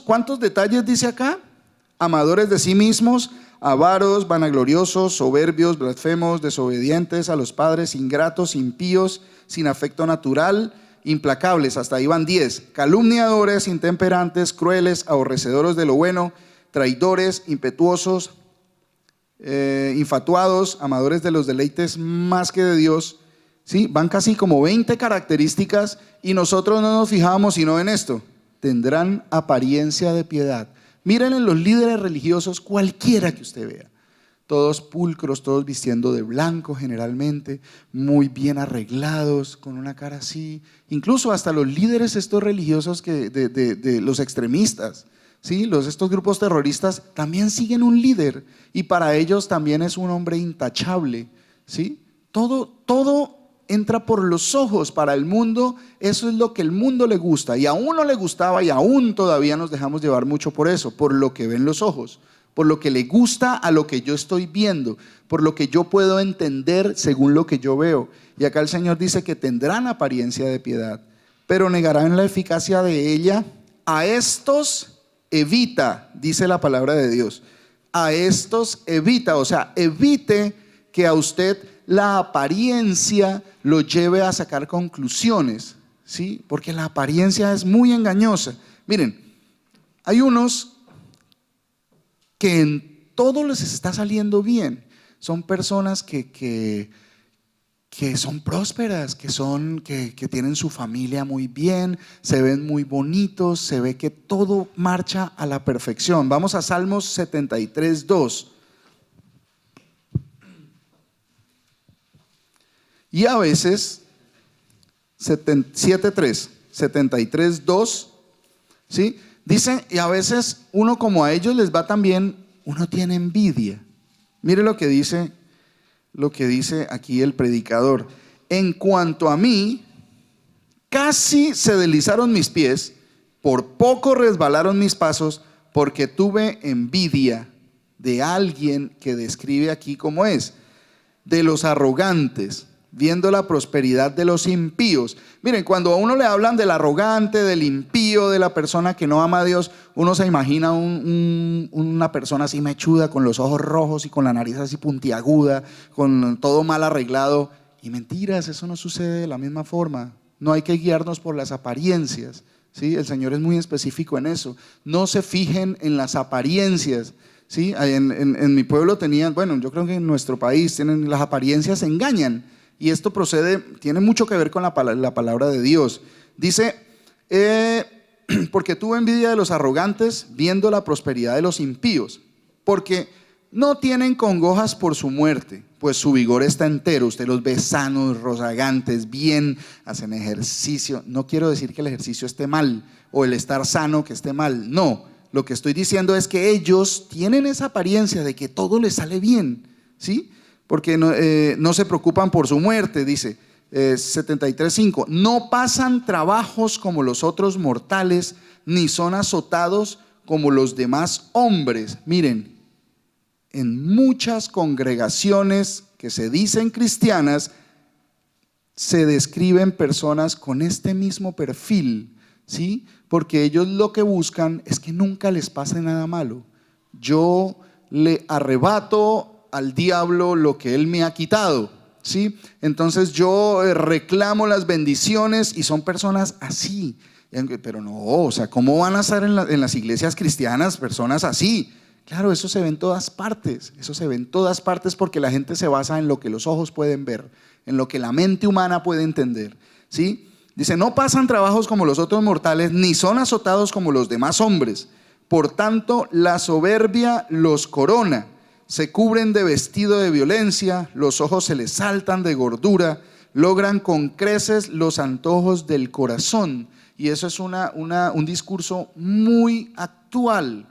¿Cuántos detalles dice acá? Amadores de sí mismos, avaros, vanagloriosos, soberbios, blasfemos, desobedientes a los padres, ingratos, impíos, sin afecto natural, implacables. Hasta ahí van 10. Calumniadores, intemperantes, crueles, aborrecedores de lo bueno, traidores, impetuosos, infatuados, amadores de los deleites más que de Dios. ¿Sí? Van casi como 20 características, y nosotros no nos fijamos sino en esto: tendrán apariencia de piedad. Miren en los líderes religiosos, cualquiera que usted vea, todos pulcros, todos vistiendo de blanco generalmente, muy bien arreglados, con una cara así. Incluso hasta los líderes estos religiosos de los extremistas, ¿sí? Estos grupos terroristas también siguen un líder, y para ellos también es un hombre intachable, ¿sí? Todo entra por los ojos. Para el mundo, eso es lo que el mundo le gusta, y a uno le gustaba, y aún todavía nos dejamos llevar mucho por eso, por lo que ven los ojos, por lo que le gusta a lo que yo estoy viendo, por lo que yo puedo entender según lo que yo veo. Y acá el Señor dice que tendrán apariencia de piedad, pero negarán la eficacia de ella. A estos evita, dice la palabra de Dios, a estos evita, o sea, evite que a usted la apariencia lo lleve a sacar conclusiones, ¿sí? Porque la apariencia es muy engañosa. Miren, hay unos que en todo les está saliendo bien. Son personas que son prósperas, que tienen su familia muy bien, se ven muy bonitos, se ve que todo marcha a la perfección. Vamos a Salmos 73:2. Y a veces, 7:3, 73:2, ¿sí? Dice, y a veces uno, como a ellos les va tan bien, uno tiene envidia. Mire lo que dice aquí el predicador: en cuanto a mí, casi se deslizaron mis pies, por poco resbalaron mis pasos, porque tuve envidia de alguien que describe aquí como es, de los arrogantes, viendo la prosperidad de los impíos. Miren, cuando a uno le hablan del arrogante, del impío, de la persona que no ama a Dios, uno se imagina una persona así mechuda, con los ojos rojos y con la nariz así puntiaguda, con todo mal arreglado. Y mentiras, eso no sucede de la misma forma. No hay que guiarnos por las apariencias, ¿sí? El Señor es muy específico en eso. No se fijen en las apariencias, ¿sí? En mi pueblo tenían, bueno, yo creo que en nuestro país las apariencias engañan. Y esto tiene mucho que ver con la palabra de Dios. Dice, porque tuve envidia de los arrogantes, viendo la prosperidad de los impíos, porque no tienen congojas por su muerte, pues su vigor está entero. Usted los ve sanos, rozagantes, bien, hacen ejercicio. No quiero decir que el ejercicio esté mal, o el estar sano que esté mal, no. Lo que estoy diciendo es que ellos tienen esa apariencia de que todo les sale bien, ¿sí? Porque no se preocupan por su muerte. Dice 73:5, no pasan trabajos como los otros mortales, ni son azotados como los demás hombres. Miren, en muchas congregaciones que se dicen cristianas, se describen personas con este mismo perfil, ¿sí? Porque ellos lo que buscan es que nunca les pase nada malo. Yo le arrebato al diablo lo que él me ha quitado, ¿sí? Entonces yo reclamo las bendiciones, y son personas así. Pero no, o sea, ¿cómo van a estar en las iglesias cristianas personas así? Claro, eso se ve en todas partes, porque la gente se basa en lo que los ojos pueden ver, en lo que la mente humana puede entender, ¿sí? Dice, no pasan trabajos como los otros mortales, ni son azotados como los demás hombres, Por tanto, la soberbia los corona, se cubren de vestido de violencia, los ojos se les saltan de gordura, logran con creces los antojos del corazón. Y eso es un discurso muy actual.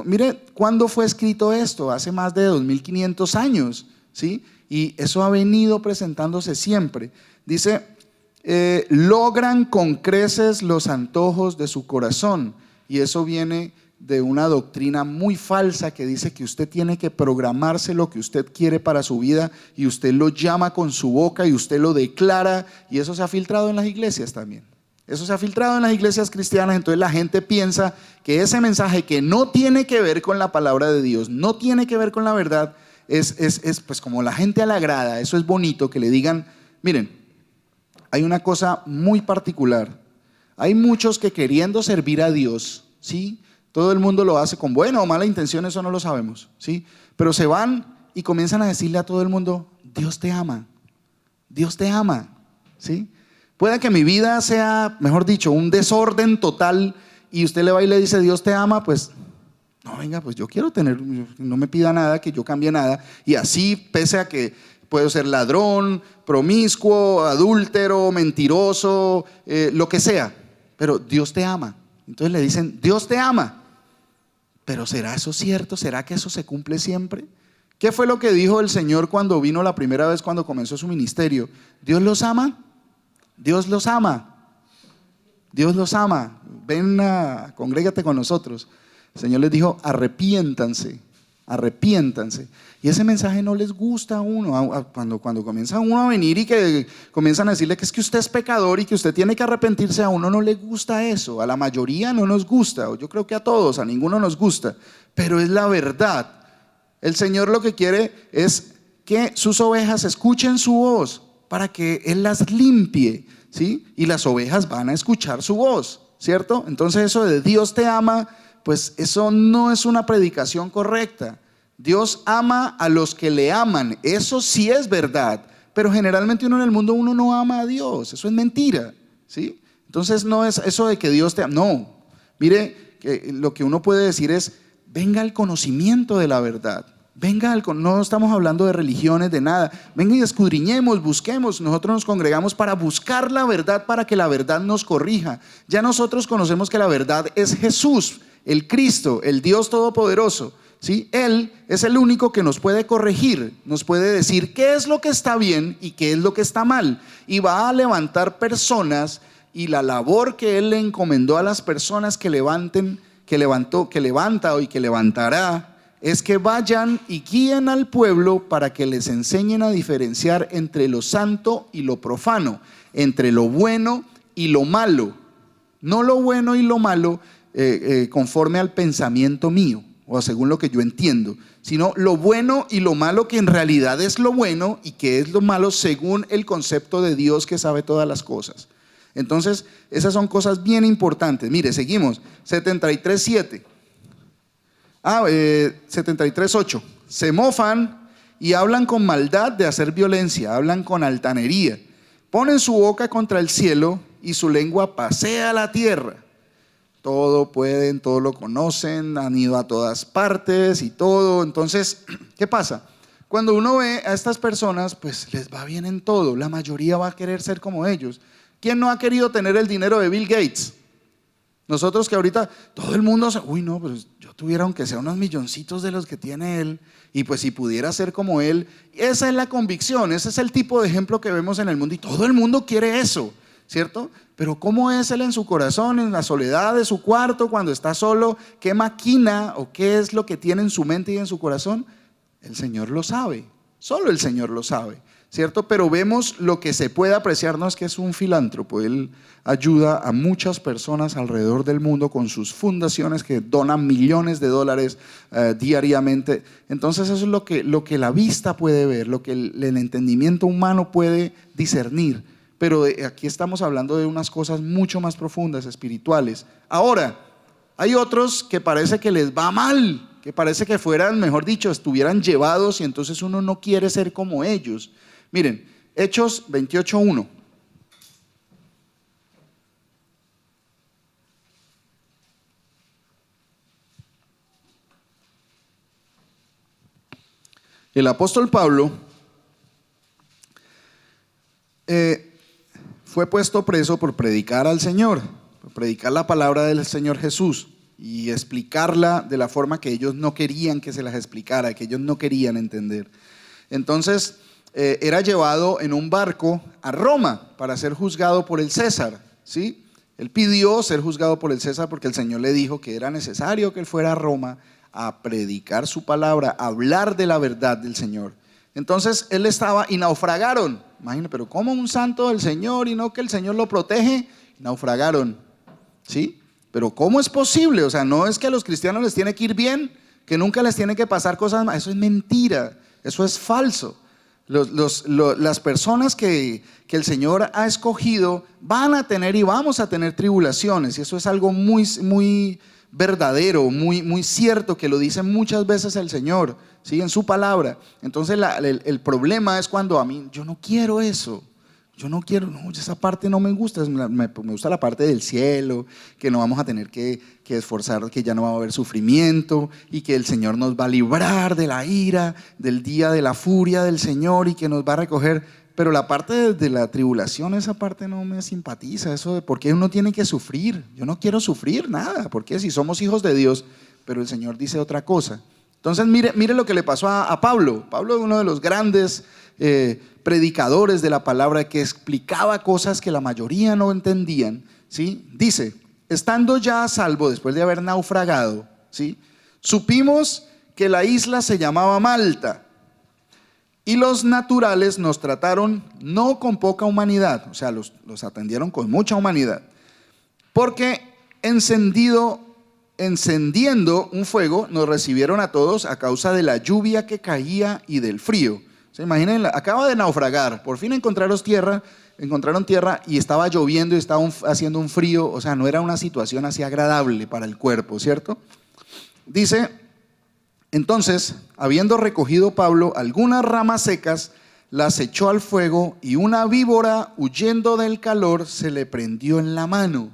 Mire, ¿cuándo fue escrito esto? Hace más de 2500 años, ¿sí? Y eso ha venido presentándose siempre. Dice, logran con creces los antojos de su corazón. Y eso viene de una doctrina muy falsa que dice que usted tiene que programarse lo que usted quiere para su vida y usted lo llama con su boca y usted lo declara, y eso se ha filtrado en las iglesias también. Eso se ha filtrado en las iglesias cristianas. Entonces la gente piensa que ese mensaje que no tiene que ver con la palabra de Dios, no tiene que ver con la verdad, es pues como la gente a la grada. Eso es bonito que le digan, miren, hay una cosa muy particular. Hay muchos que queriendo servir a Dios, ¿sí? Todo el mundo lo hace con buena o mala intención, eso no lo sabemos, ¿sí? Pero se van y comienzan a decirle a todo el mundo, Dios te ama, ¿sí? Puede que mi vida sea, mejor dicho, un desorden total y usted le va y le dice, Dios te ama, pues, no, venga, pues yo quiero tener, no me pida nada, que yo cambie nada. Y así, pese a que puedo ser ladrón, promiscuo, adúltero, mentiroso, lo que sea, pero Dios te ama. Entonces le dicen, Dios te ama. Pero ¿será eso cierto? ¿Será que eso se cumple siempre? ¿Qué fue lo que dijo el Señor cuando vino la primera vez, cuando comenzó su ministerio? ¿Dios los ama? Dios los ama. Dios los ama. Ven, congrégate con nosotros. El Señor les dijo, arrepiéntanse, arrepiéntanse. Y ese mensaje no les gusta a uno. Cuando comienza uno a venir y que comienzan a decirle que es que usted es pecador y que usted tiene que arrepentirse, a uno no le gusta eso. A la mayoría no nos gusta, o yo creo que a todos, a ninguno nos gusta. Pero es la verdad. El Señor lo que quiere es que sus ovejas escuchen su voz para que Él las limpie, ¿sí? Y las ovejas van a escuchar su voz, ¿cierto? Entonces eso de Dios te ama, pues eso no es una predicación correcta. Dios ama a los que le aman, eso sí es verdad, pero generalmente uno en el mundo uno no ama a Dios, eso es mentira, ¿sí? Entonces no es eso de que Dios te ama, no. Mire, que lo que uno puede decir es, venga al conocimiento de la verdad. No estamos hablando de religiones, de nada. Venga y escudriñemos, busquemos. Nosotros nos congregamos para buscar la verdad, para que la verdad nos corrija. Ya nosotros conocemos que la verdad es Jesús, el Cristo, el Dios Todopoderoso, ¿sí? Él es el único que nos puede corregir, nos puede decir qué es lo que está bien y qué es lo que está mal. Y va a levantar personas, y la labor que Él le encomendó a las personas que levanten, que levanta y que levantará, es que vayan y guíen al pueblo para que les enseñen a diferenciar entre lo santo y lo profano, entre lo bueno y lo malo. No lo bueno y lo malo conforme al pensamiento mío o según lo que yo entiendo, sino lo bueno y lo malo que en realidad es lo bueno y que es lo malo según el concepto de Dios que sabe todas las cosas. Entonces, esas son cosas bien importantes. Mire, seguimos, 73:7. 73:8. Se mofan y hablan con maldad de hacer violencia, hablan con altanería, ponen su boca contra el cielo y su lengua pasea la tierra. Todo pueden, todo lo conocen, han ido a todas partes y todo. Entonces, ¿qué pasa? Cuando uno ve a estas personas, pues les va bien en todo. La mayoría va a querer ser como ellos. ¿Quién no ha querido tener el dinero de Bill Gates? Nosotros que ahorita todo el mundo, uy no, pues yo tuviera aunque sea unos milloncitos de los que tiene él, y pues si pudiera ser como él. Esa es la convicción, ese es el tipo de ejemplo que vemos en el mundo, y todo el mundo quiere eso, ¿cierto? Pero ¿cómo es él en su corazón, en la soledad de su cuarto, cuando está solo? ¿Qué maquina o qué es lo que tiene en su mente y en su corazón? El Señor lo sabe, solo el Señor lo sabe, ¿cierto? Pero vemos lo que se puede apreciar, no es que es un filántropo. Él ayuda a muchas personas alrededor del mundo con sus fundaciones que donan millones de dólares diariamente. Entonces eso es lo que la vista puede ver, lo que el entendimiento humano puede discernir. Pero aquí estamos hablando de unas cosas mucho más profundas, espirituales. Ahora, hay otros que parece que les va mal, que parece que fueran, mejor dicho, estuvieran llevados, y entonces uno no quiere ser como ellos. Miren, Hechos 28:1. El apóstol Pablo fue puesto preso por predicar al Señor, por predicar la palabra del Señor Jesús y explicarla de la forma que ellos no querían que se las explicara, que ellos no querían entender. Entonces era llevado en un barco a Roma para ser juzgado por el César, ¿sí? Él pidió ser juzgado por el César porque el Señor le dijo que era necesario que él fuera a Roma a predicar su palabra, a hablar de la verdad del Señor. Entonces él estaba y naufragaron. Imagínate, pero ¿cómo un santo del Señor y no que el Señor lo protege? Naufragaron, ¿sí? Pero ¿cómo es posible? O sea, no es que a los cristianos les tiene que ir bien, que nunca les tiene que pasar cosas malas. Eso es mentira, eso es falso. Las personas que el Señor ha escogido van a tener y vamos a tener tribulaciones, y eso es algo muy, muy verdadero, muy cierto, que lo dice muchas veces el Señor, ¿sí? En su palabra. Entonces el problema es cuando a mí, yo no quiero eso. Yo no quiero, no, esa parte no me gusta, me gusta la parte del cielo, que no vamos a tener que esforzar, que ya no va a haber sufrimiento y que el Señor nos va a librar de la ira, del día de la furia del Señor y que nos va a recoger. Pero la parte de la tribulación, esa parte no me simpatiza, eso de por qué uno tiene que sufrir. Yo no quiero sufrir nada, porque si somos hijos de Dios, pero el Señor dice otra cosa. Entonces mire lo que le pasó a Pablo. Pablo es uno de los grandes predicadores de la palabra, que explicaba cosas que la mayoría no entendían, ¿sí? Dice, estando ya a salvo después de haber naufragado, ¿sí? Supimos que la isla se llamaba Malta y los naturales nos trataron no con poca humanidad, o sea, los atendieron con mucha humanidad, porque encendiendo un fuego nos recibieron a todos a causa de la lluvia que caía y del frío. ¿Se imaginen? Acaba de naufragar, por fin encontraron tierra y estaba lloviendo y estaba haciendo un frío, o sea, no era una situación así agradable para el cuerpo, ¿cierto? Dice, entonces, habiendo recogido Pablo algunas ramas secas, las echó al fuego y una víbora, huyendo del calor, se le prendió en la mano.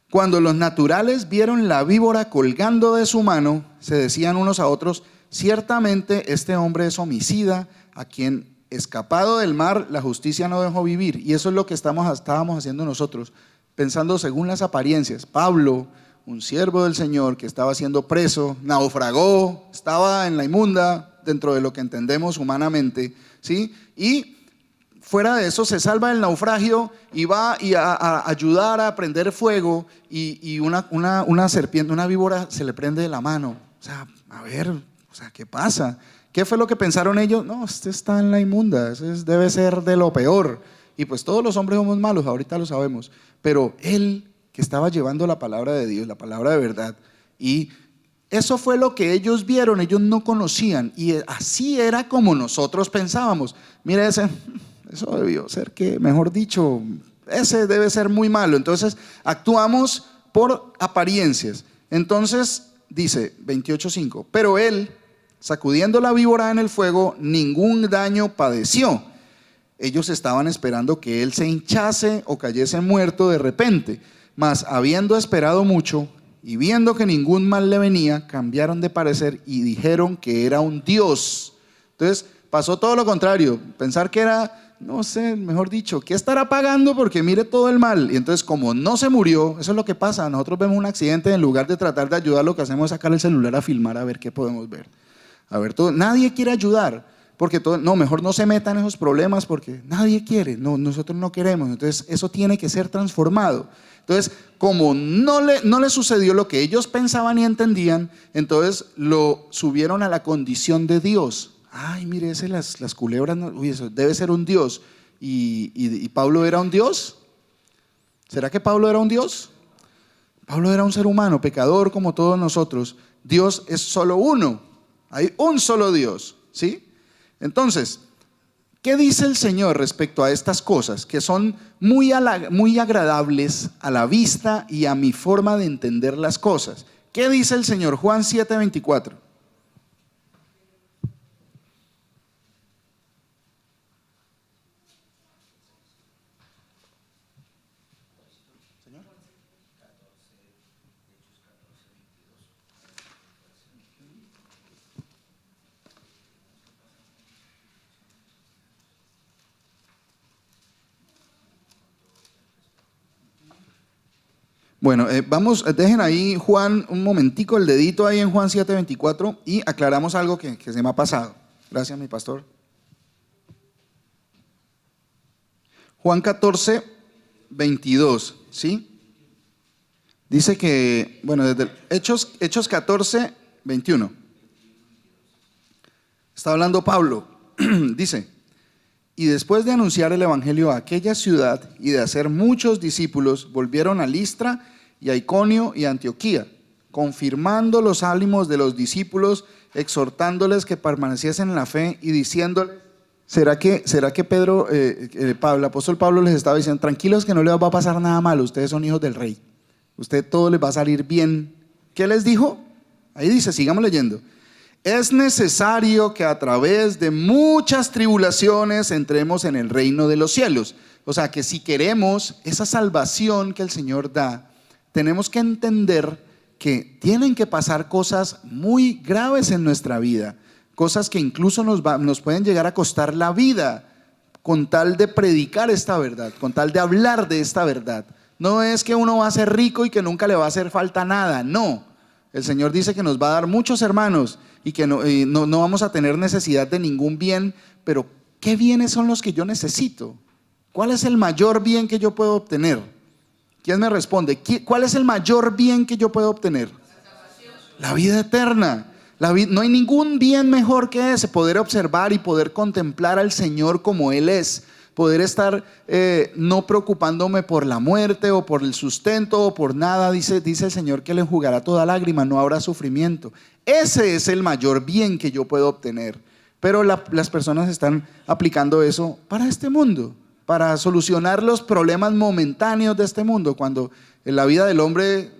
Cuando los naturales vieron la víbora colgando de su mano, se decían unos a otros, ciertamente este hombre es homicida, a quien escapado del mar la justicia no dejó vivir. Y eso es lo que estábamos haciendo nosotros, pensando según las apariencias. Pablo, un siervo del Señor que estaba siendo preso, naufragó, estaba en la inmunda, dentro de lo que entendemos humanamente, ¿sí? Y fuera de eso se salva del naufragio y va a ayudar a prender fuego y una serpiente, una víbora se le prende de la mano. O sea, a ver, o sea, ¿qué pasa? ¿Qué fue lo que pensaron ellos? No, este está en la inmunda, debe ser de lo peor. Y pues todos los hombres somos malos, ahorita lo sabemos. Pero él, que estaba llevando la palabra de Dios, la palabra de verdad, y eso fue lo que ellos vieron, ellos no conocían. Y así era como nosotros pensábamos. Mira eso debió ser que, mejor dicho, ese debe ser muy malo. Entonces actuamos por apariencias. Entonces dice 28:5, pero él, sacudiendo la víbora en el fuego, ningún daño padeció. Ellos estaban esperando que él se hinchase o cayese muerto de repente, mas habiendo esperado mucho y viendo que ningún mal le venía, cambiaron de parecer y dijeron que era un dios. Entonces pasó todo lo contrario, pensar que era, no sé, mejor dicho, ¿qué estará pagando? Porque mire todo el mal. Y entonces, como no se murió, eso es lo que pasa. Nosotros vemos un accidente, en lugar de tratar de ayudar, lo que hacemos es sacar el celular a filmar a ver qué podemos ver. A ver, todo. Nadie quiere ayudar, porque no, mejor no se metan en esos problemas, porque nadie quiere, no, nosotros no queremos. Entonces, eso tiene que ser transformado. Entonces, como no le sucedió lo que ellos pensaban y entendían, entonces lo subieron a la condición de Dios. Ay, mire, las culebras, uy, eso debe ser un Dios. ¿Y Pablo era un Dios? ¿Será que Pablo era un Dios? Pablo era un ser humano, pecador como todos nosotros. Dios es solo uno. Hay un solo Dios, ¿sí? Entonces, ¿qué dice el Señor respecto a estas cosas que son muy agradables a la vista y a mi forma de entender las cosas? ¿Qué dice el Señor? Juan 7:24. Bueno, dejen ahí Juan un momentico, el dedito ahí en Juan 7:24 y aclaramos algo que se me ha pasado. Gracias, mi pastor. Juan 14:22, ¿sí? Dice que, bueno, desde Hechos 14:21. Está hablando Pablo. Dice: y después de anunciar el evangelio a aquella ciudad y de hacer muchos discípulos, volvieron a Listra y a Iconio y a Antioquía, confirmando los ánimos de los discípulos, exhortándoles que permaneciesen en la fe y diciéndoles, ¿será que Pedro, el apóstol Pablo les estaba diciendo, tranquilos que no les va a pasar nada malo, ustedes son hijos del rey, usted todo les va a salir bien? ¿Qué les dijo? Ahí dice, sigamos leyendo. Es necesario que a través de muchas tribulaciones entremos en el reino de los cielos. O sea que si queremos esa salvación que el Señor da, tenemos que entender que tienen que pasar cosas muy graves en nuestra vida, cosas que incluso nos pueden llegar a costar la vida, con tal de predicar esta verdad, con tal de hablar de esta verdad. No es que uno va a ser rico y que nunca le va a hacer falta nada, no. El Señor dice que nos va a dar muchos hermanos y que no vamos a tener necesidad de ningún bien, pero ¿qué bienes son los que yo necesito? ¿Cuál es el mayor bien que yo puedo obtener? ¿Quién me responde? ¿Cuál es el mayor bien que yo puedo obtener? La vida eterna. No hay ningún bien mejor que ese, poder observar y poder contemplar al Señor como Él es. Poder estar no preocupándome por la muerte o por el sustento o por nada. Dice el Señor que le enjugará toda lágrima, no habrá sufrimiento. Ese es el mayor bien que yo puedo obtener. Pero las personas están aplicando eso para este mundo, para solucionar los problemas momentáneos de este mundo, cuando la vida del hombre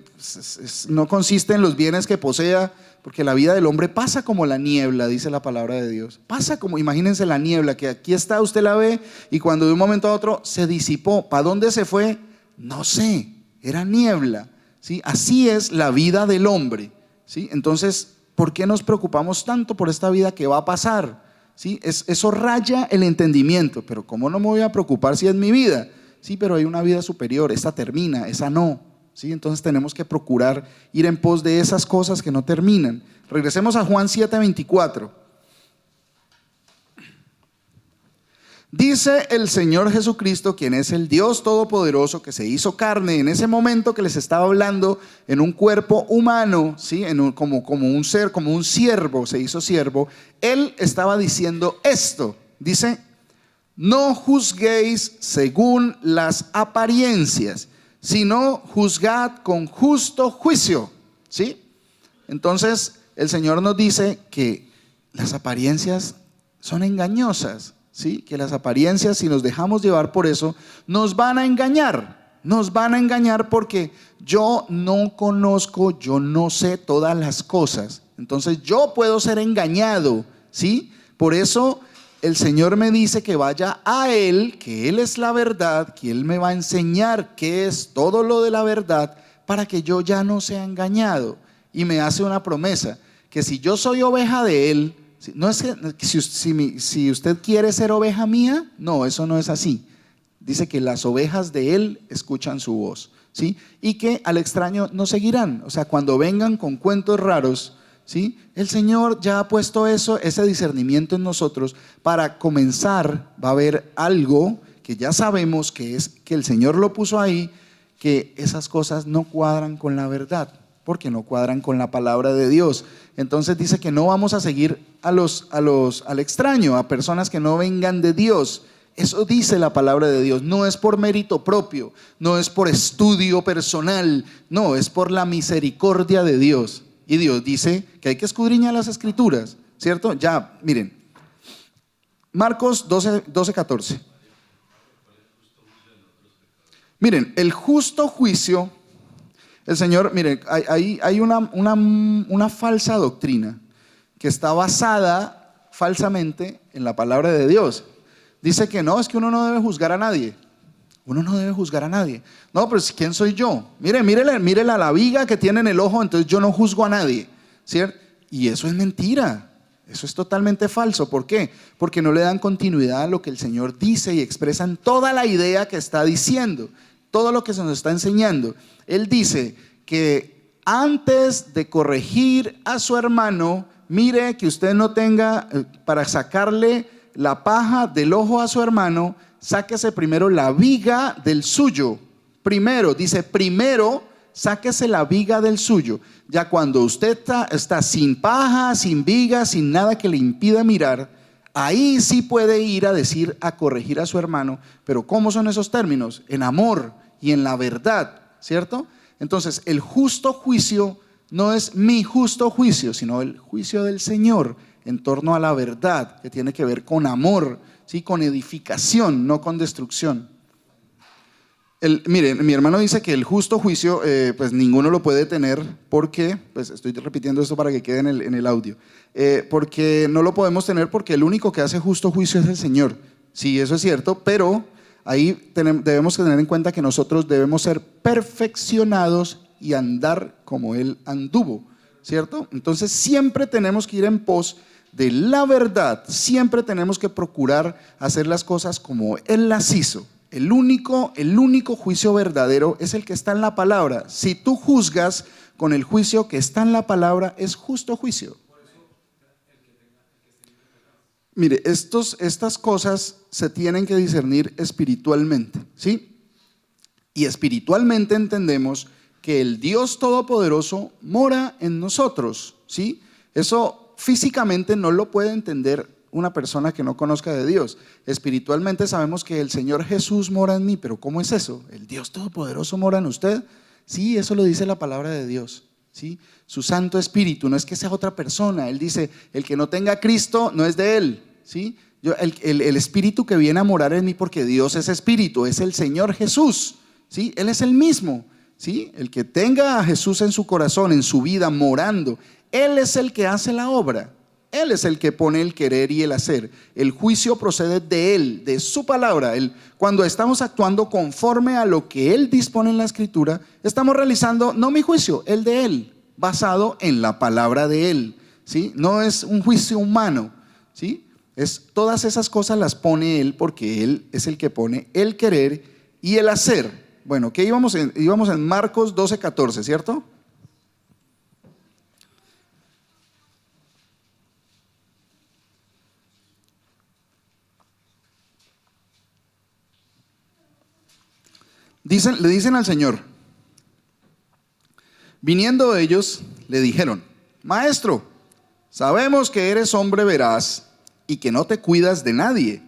no consiste en los bienes que posea, porque la vida del hombre pasa como la niebla, dice la palabra de Dios. Pasa como, imagínense la niebla, que aquí está, usted la ve, y cuando de un momento a otro se disipó. ¿Para dónde se fue? No sé, era niebla, ¿sí? Así es la vida del hombre, ¿sí? Entonces, ¿por qué nos preocupamos tanto por esta vida que va a pasar? ¿Sí? Eso raya el entendimiento. Pero ¿cómo no me voy a preocupar si es mi vida? Sí, pero hay una vida superior, esta termina, esa no. ¿Sí? Entonces tenemos que procurar ir en pos de esas cosas que no terminan. Regresemos a Juan 7:24. Dice el Señor Jesucristo, quien es el Dios Todopoderoso, que se hizo carne en ese momento que les estaba hablando, en un cuerpo humano, ¿sí? Como un ser, como un siervo, se hizo siervo. Él estaba diciendo esto, dice: no juzguéis según las apariencias, sino juzgad con justo juicio, ¿sí? Entonces el Señor nos dice que las apariencias son engañosas, ¿sí? Que las apariencias, si nos dejamos llevar por eso, nos van a engañar. Nos van a engañar porque yo no conozco, yo no sé todas las cosas. Entonces yo puedo ser engañado, ¿sí? Por eso el Señor me dice que vaya a Él, que Él es la verdad, que Él me va a enseñar qué es todo lo de la verdad, para que yo ya no sea engañado. Y me hace una promesa, que si yo soy oveja de Él, no es que si usted quiere ser oveja mía, no, eso no es así. Dice que las ovejas de Él escuchan su voz, ¿sí? Y que al extraño no seguirán. O sea, cuando vengan con cuentos raros, ¿sí? El Señor ya ha puesto ese discernimiento en nosotros. Para comenzar, va a haber algo que ya sabemos que es que el Señor lo puso ahí, que esas cosas no cuadran con la verdad, porque no cuadran con la palabra de Dios. Entonces dice que no vamos a seguir al extraño, a personas que no vengan de Dios. Eso dice la palabra de Dios. No es por mérito propio, no es por estudio personal, no, es por la misericordia de Dios. Y Dios dice que hay que escudriñar las escrituras, ¿cierto? Ya, miren, Marcos 12:14. Miren, el justo juicio, el Señor, miren, hay una falsa doctrina que está basada falsamente en la palabra de Dios. Dice que no, es que uno no debe juzgar a nadie. Uno no debe juzgar a nadie. No, pero ¿quién soy yo? Mírele la viga que tiene en el ojo, entonces yo no juzgo a nadie, ¿cierto? Y eso es mentira. Eso es totalmente falso. ¿Por qué? Porque no le dan continuidad a lo que el Señor dice y expresan toda la idea que está diciendo. todo lo que se nos está enseñando. Él dice que antes de corregir a su hermano, mire que usted no tenga, para sacarle la paja del ojo a su hermano, sáquese primero la viga del suyo. Primero, dice, primero sáquese la viga del suyo. Ya cuando usted está sin paja, sin viga, sin nada que le impida mirar, ahí sí puede ir a corregir a su hermano. Pero ¿cómo son esos términos? En amor y en la verdad, ¿cierto? Entonces, el justo juicio no es mi justo juicio, sino el juicio del Señor en torno a la verdad, que tiene que ver con amor, ¿sí? Con edificación, no con destrucción. Mire, mi hermano dice que el justo juicio, pues ninguno lo puede tener porque, pues estoy repitiendo esto para que quede en el audio, porque no lo podemos tener porque el único que hace justo juicio es el Señor. Sí, eso es cierto, pero ahí debemos tener en cuenta que nosotros debemos ser perfeccionados y andar como Él anduvo, ¿cierto? Entonces siempre tenemos que ir en pos de la verdad, siempre tenemos que procurar hacer las cosas como Él las hizo. El único juicio verdadero es el que está en la palabra. Si tú juzgas con el juicio que está en la palabra, es justo juicio. Mire, estas cosas se tienen que discernir espiritualmente, ¿sí? Y espiritualmente entendemos que el Dios Todopoderoso mora en nosotros, ¿sí? Eso físicamente no lo puede entender una persona que no conozca de Dios. Espiritualmente sabemos que el Señor Jesús mora en mí, pero ¿cómo es eso? ¿El Dios Todopoderoso mora en usted? Sí, eso lo dice la palabra de Dios, ¿sí? Su Santo Espíritu, no es que sea otra persona. Él dice, el que no tenga a Cristo no es de Él, ¿sí? El Espíritu que viene a morar en mí, porque Dios es Espíritu, es el Señor Jesús, ¿sí? Él es el mismo, ¿sí? El que tenga a Jesús en su corazón, en su vida, morando, Él es el que hace la obra. Él es el que pone el querer y el hacer. El juicio procede de Él, de su palabra. Cuando estamos actuando conforme a lo que Él dispone en la Escritura, estamos realizando, no mi juicio, el de Él, basado en la palabra de Él, ¿sí? No es un juicio humano, ¿sí? Todas esas cosas las pone Él porque Él es el que pone el querer y el hacer. Bueno, ¿qué íbamos en Marcos 12:14, ¿cierto? Le dicen al Señor, viniendo ellos, le dijeron, Maestro, sabemos que eres hombre veraz y que no te cuidas de nadie,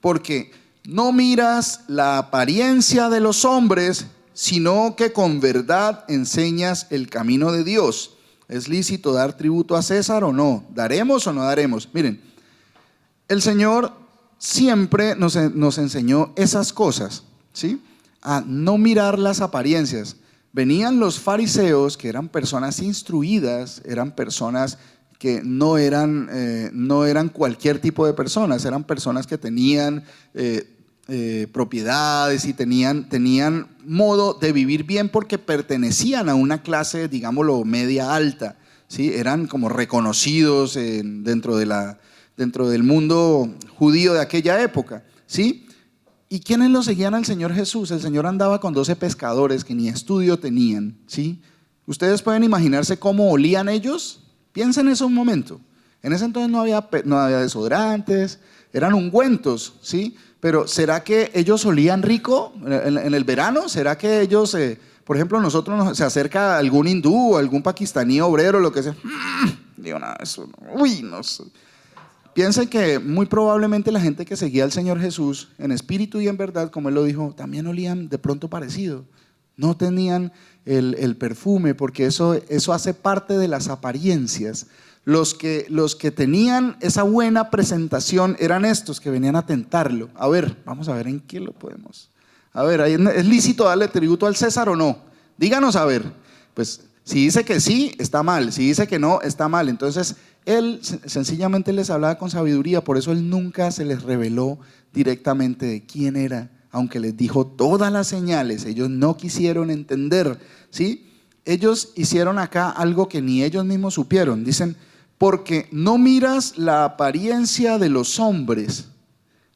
porque no miras la apariencia de los hombres, sino que con verdad enseñas el camino de Dios. ¿Es lícito dar tributo a César o no? ¿Daremos o no daremos? Miren, el Señor siempre nos enseñó esas cosas, ¿sí? A no mirar las apariencias. Venían los fariseos, que eran personas instruidas, eran personas que no eran cualquier tipo de personas, eran personas que tenían propiedades y tenían modo de vivir bien porque pertenecían a una clase, digámoslo, media alta, ¿sí? Eran como reconocidos dentro del mundo judío de aquella época, ¿sí? ¿Y quiénes lo seguían al Señor Jesús? El Señor andaba con 12 pescadores que ni estudio tenían, ¿sí? ¿Ustedes pueden imaginarse cómo olían ellos? Piensen eso un momento. En ese entonces no había desodorantes, eran ungüentos, ¿sí? Pero ¿será que ellos olían rico en el verano? ¿Será que ellos, por ejemplo, se acerca algún hindú o algún pakistaní obrero, lo que sea? Digo, no, eso no, uy, no sé. Piensen que muy probablemente la gente que seguía al Señor Jesús en espíritu y en verdad, como Él lo dijo, también olían de pronto parecido. No tenían el perfume, porque eso hace parte de las apariencias. Los que tenían esa buena presentación eran estos que venían a tentarlo. A ver, vamos a ver en qué lo podemos. A ver, ¿es lícito darle tributo al César o no? Díganos a ver. Pues si dice que sí, está mal. Si dice que no, está mal. Entonces Él sencillamente les hablaba con sabiduría, por eso Él nunca se les reveló directamente de quién era, aunque les dijo todas las señales. Ellos no quisieron entender, ¿sí? Ellos hicieron acá algo que ni ellos mismos supieron. Dicen, porque no miras la apariencia de los hombres.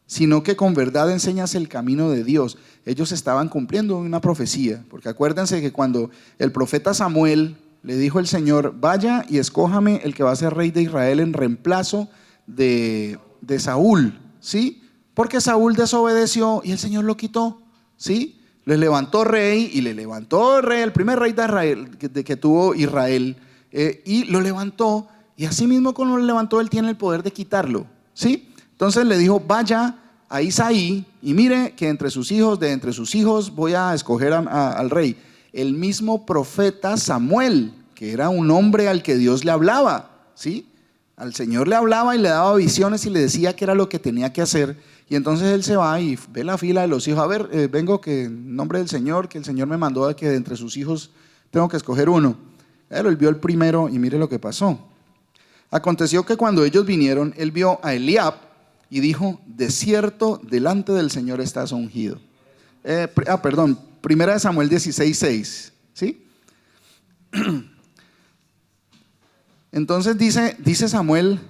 sino que con verdad enseñas el camino de Dios. Ellos estaban cumpliendo una profecía, porque acuérdense que cuando el profeta Samuel le dijo al Señor: vaya y escójame el que va a ser rey de Israel en reemplazo de Saúl, ¿sí? Porque Saúl desobedeció y el Señor lo quitó, ¿sí? Le levantó rey y le levantó rey, el primer rey de Israel que tuvo Israel, y lo levantó, y así mismo como lo levantó, él tiene el poder de quitarlo, ¿sí? Entonces le dijo: vaya a Isaí y mire que de entre sus hijos voy a escoger al rey. El mismo profeta Samuel, que era un hombre al que Dios le hablaba, ¿sí? Al Señor le hablaba y le daba visiones y le decía qué era lo que tenía que hacer. Y entonces él se va y ve la fila de los hijos: a ver, vengo que en nombre del Señor, que el Señor me mandó de que de entre sus hijos tengo que escoger uno. Él vio el primero y mire lo que pasó. Aconteció que cuando ellos vinieron, él vio a Eliab y dijo: de cierto, delante del Señor estás ungido. Primera de Samuel 16:6, ¿sí? Entonces dice Samuel: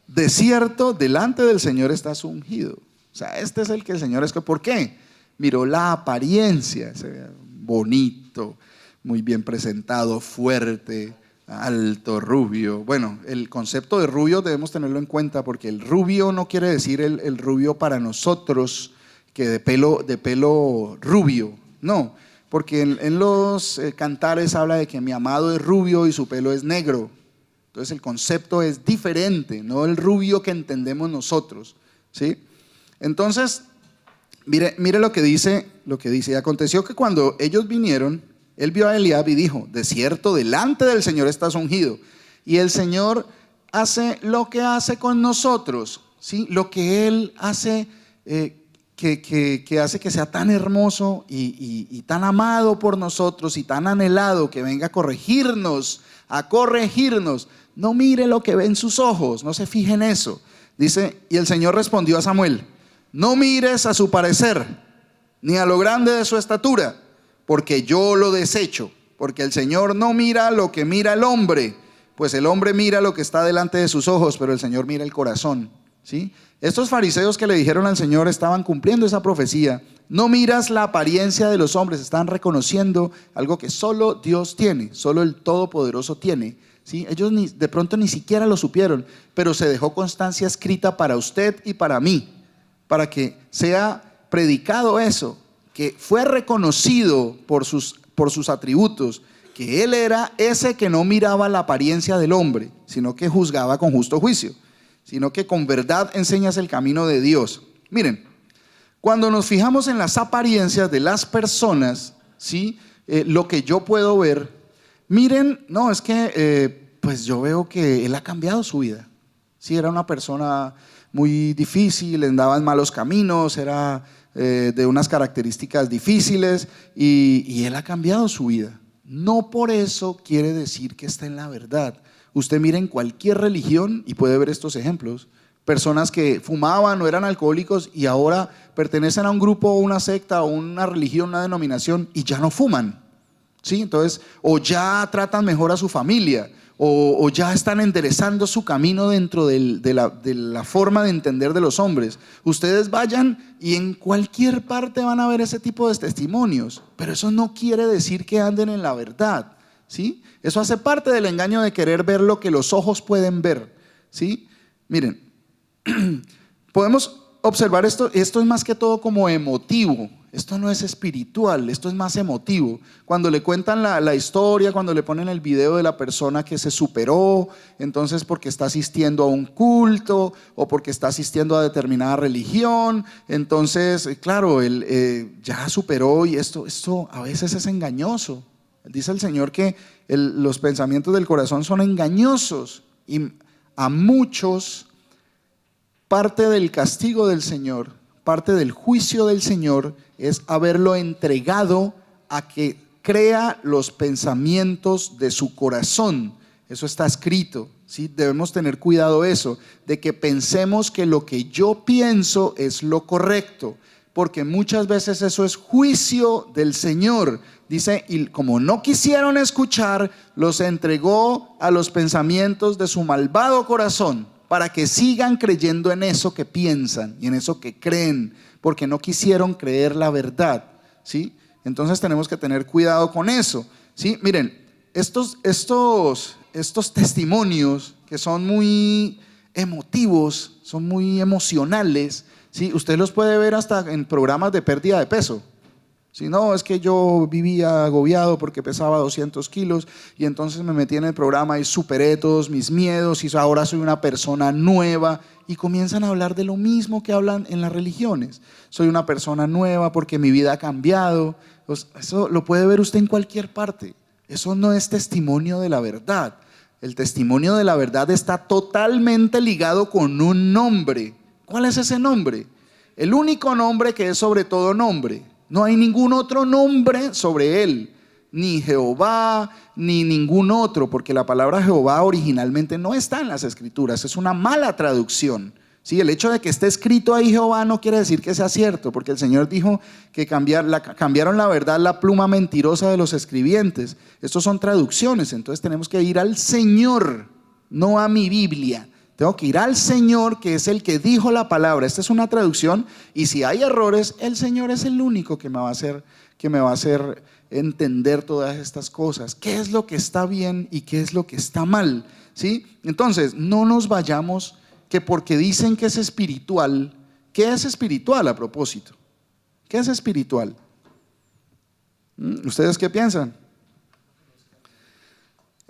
de cierto, delante del Señor estás ungido. O sea, este es el que el Señor escogió. ¿Por qué? Miró la apariencia, se ve bonito, muy bien presentado, fuerte, alto, rubio. Bueno, el concepto de rubio debemos tenerlo en cuenta, porque el rubio no quiere decir el rubio para nosotros, que de pelo rubio, no, porque en los cantares habla de que mi amado es rubio y su pelo es negro. Entonces el concepto es diferente, no el rubio que entendemos nosotros, ¿sí? Entonces, mire lo que dice. Y aconteció que cuando ellos vinieron, él vio a Eliab y dijo: de cierto, delante del Señor estás ungido. Y el Señor hace lo que hace con nosotros, ¿sí? Lo que Él hace, que hace que sea tan hermoso y tan amado por nosotros y tan anhelado, que venga a corregirnos. No mire lo que ve en sus ojos, no se fije en eso. Dice: y el Señor respondió a Samuel: no mires a su parecer, ni a lo grande de su estatura, porque yo lo desecho. Porque el Señor no mira lo que mira el hombre, pues el hombre mira lo que está delante de sus ojos, pero el Señor mira el corazón, ¿sí? Estos fariseos que le dijeron al Señor estaban cumpliendo esa profecía. No miras la apariencia de los hombres, están reconociendo algo que solo Dios tiene, solo el Todopoderoso tiene, ¿sí? Ellos de pronto ni siquiera lo supieron, pero se dejó constancia escrita para usted y para mí, para que sea predicado eso, que fue reconocido por sus atributos, que Él era ese que no miraba la apariencia del hombre, sino que juzgaba con justo juicio, sino que con verdad enseñas el camino de Dios. Miren, cuando nos fijamos en las apariencias de las personas, ¿sí? Lo que yo puedo ver, miren, no, es que pues yo veo que él ha cambiado su vida. Sí, era una persona muy difícil, andaba en malos caminos, era de unas características difíciles, y él ha cambiado su vida. No por eso quiere decir que está en la verdad. Usted mira en cualquier religión y puede ver estos ejemplos. Personas que fumaban o eran alcohólicos y ahora pertenecen a un grupo, una secta o una religión, una denominación, y ya no fuman, ¿sí? Entonces, o ya tratan mejor a su familia, o ya están enderezando su camino dentro de la forma de entender de los hombres. Ustedes vayan y en cualquier parte van a ver ese tipo de testimonios, pero eso no quiere decir que anden en la verdad, ¿sí? Eso hace parte del engaño de querer ver lo que los ojos pueden ver, ¿sí? Miren, podemos observar esto es más que todo como emotivo. Esto no es espiritual, esto es más emotivo. Cuando le cuentan la historia, cuando le ponen el video de la persona que se superó, entonces porque está asistiendo a un culto o porque está asistiendo a determinada religión, entonces claro, él ya superó, y esto a veces es engañoso. Dice el Señor que los pensamientos del corazón son engañosos, y a muchos parte del castigo del Señor, parte del juicio del Señor, es haberlo entregado a que crea los pensamientos de su corazón. Eso está escrito, ¿sí? Debemos tener cuidado eso, de que pensemos que lo que yo pienso es lo correcto, porque muchas veces eso es juicio del Señor. Dice: y como no quisieron escuchar, los entregó a los pensamientos de su malvado corazón. para que sigan creyendo en eso que piensan y en eso que creen, porque no quisieron creer la verdad, ¿sí? Entonces tenemos que tener cuidado con eso, ¿sí? Miren, estos testimonios que son muy emotivos, son muy emocionales, ¿sí? Usted los puede ver hasta en programas de pérdida de peso. Si no, es que yo vivía agobiado porque pesaba 200 kilos y entonces me metí en el programa y superé todos mis miedos y ahora soy una persona nueva, y comienzan a hablar de lo mismo que hablan en las religiones. Soy una persona nueva porque mi vida ha cambiado. Pues eso lo puede ver usted en cualquier parte. Eso no es testimonio de la verdad. El testimonio de la verdad está totalmente ligado con un nombre. ¿Cuál es ese nombre? El único nombre que es sobre todo nombre. No hay ningún otro nombre sobre él, ni Jehová, ni ningún otro, porque la palabra Jehová originalmente no está en las escrituras, es una mala traducción. Sí, el hecho de que esté escrito ahí Jehová no quiere decir que sea cierto, porque el Señor dijo que cambiaron la verdad, la pluma mentirosa de los escribientes. Estos son traducciones, entonces tenemos que ir al Señor, no a mi Biblia. Tengo que ir al Señor, que es el que dijo la palabra. Esta es una traducción, y si hay errores, el Señor es el único que me va a hacer entender todas estas cosas. ¿Qué es lo que está bien y qué es lo que está mal? ¿Sí? Entonces, no nos vayamos que porque dicen que es espiritual. ¿Qué es espiritual a propósito? ¿Qué es espiritual? ¿Ustedes qué piensan?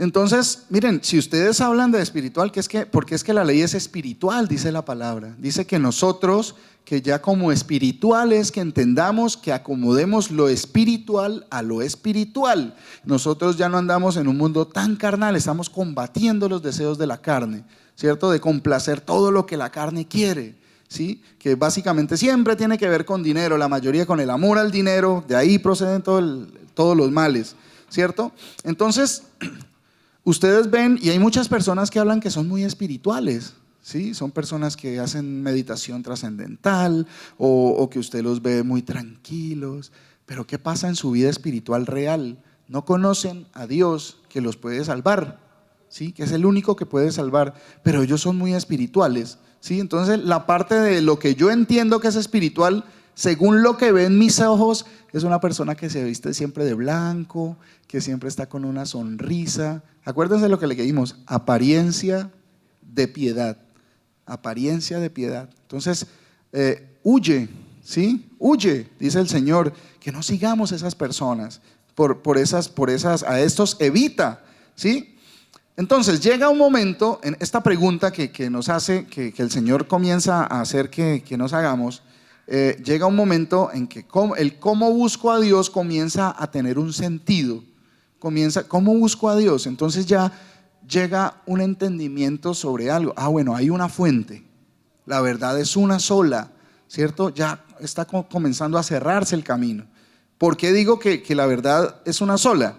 Entonces, miren, si ustedes hablan de espiritual, porque es que la ley es espiritual, dice la palabra. Dice que nosotros, que ya como espirituales, que entendamos, que acomodemos lo espiritual a lo espiritual. Nosotros ya no andamos en un mundo tan carnal, estamos combatiendo los deseos de la carne, ¿cierto? De complacer todo lo que la carne quiere, ¿sí? Que básicamente siempre tiene que ver con dinero, la mayoría con el amor al dinero, de ahí proceden todos los males, ¿cierto? Entonces, ustedes ven, y hay muchas personas que hablan que son muy espirituales, ¿sí? Son personas que hacen meditación trascendental o que usted los ve muy tranquilos, pero ¿qué pasa en su vida espiritual real? No conocen a Dios que los puede salvar, ¿sí? Que es el único que puede salvar, pero ellos son muy espirituales, ¿sí? Entonces la parte de lo que yo entiendo que es espiritual, según lo que ven mis ojos, es una persona que se viste siempre de blanco, que siempre está con una sonrisa. Acuérdense de lo que le dijimos, apariencia de piedad. Apariencia de piedad. Entonces, huye, ¿sí? Huye, dice el Señor, que no sigamos esas personas. A estos evita, ¿sí? Entonces, llega un momento, en esta pregunta que nos hace, que el Señor comienza a hacer que nos hagamos. Llega un momento en que el cómo busco a Dios comienza a tener un sentido. ¿Cómo busco a Dios? Entonces ya llega un entendimiento sobre algo. Bueno, hay una fuente, la verdad es una sola, ¿cierto? Ya está comenzando a cerrarse el camino. ¿Por qué digo que la verdad es una sola?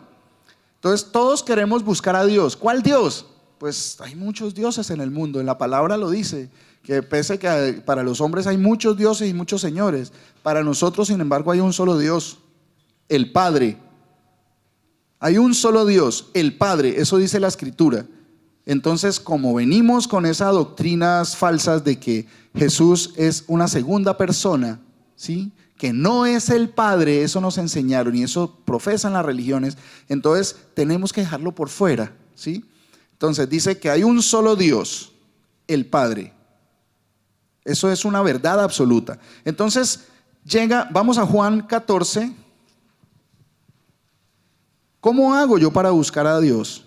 Entonces todos queremos buscar a Dios. ¿Cuál Dios? Pues hay muchos dioses en el mundo, en la palabra lo dice, que pese que para los hombres hay muchos dioses y muchos señores, para nosotros sin embargo hay un solo Dios, el Padre. Hay un solo Dios, el Padre, eso dice la Escritura. Entonces, como venimos con esas doctrinas falsas de que Jesús es una segunda persona, ¿sí? Que no es el Padre, eso nos enseñaron y eso profesan las religiones, entonces tenemos que dejarlo por fuera, ¿sí? Entonces dice que hay un solo Dios, el Padre. Eso es una verdad absoluta. Entonces vamos a Juan 14. ¿Cómo hago yo para buscar a Dios?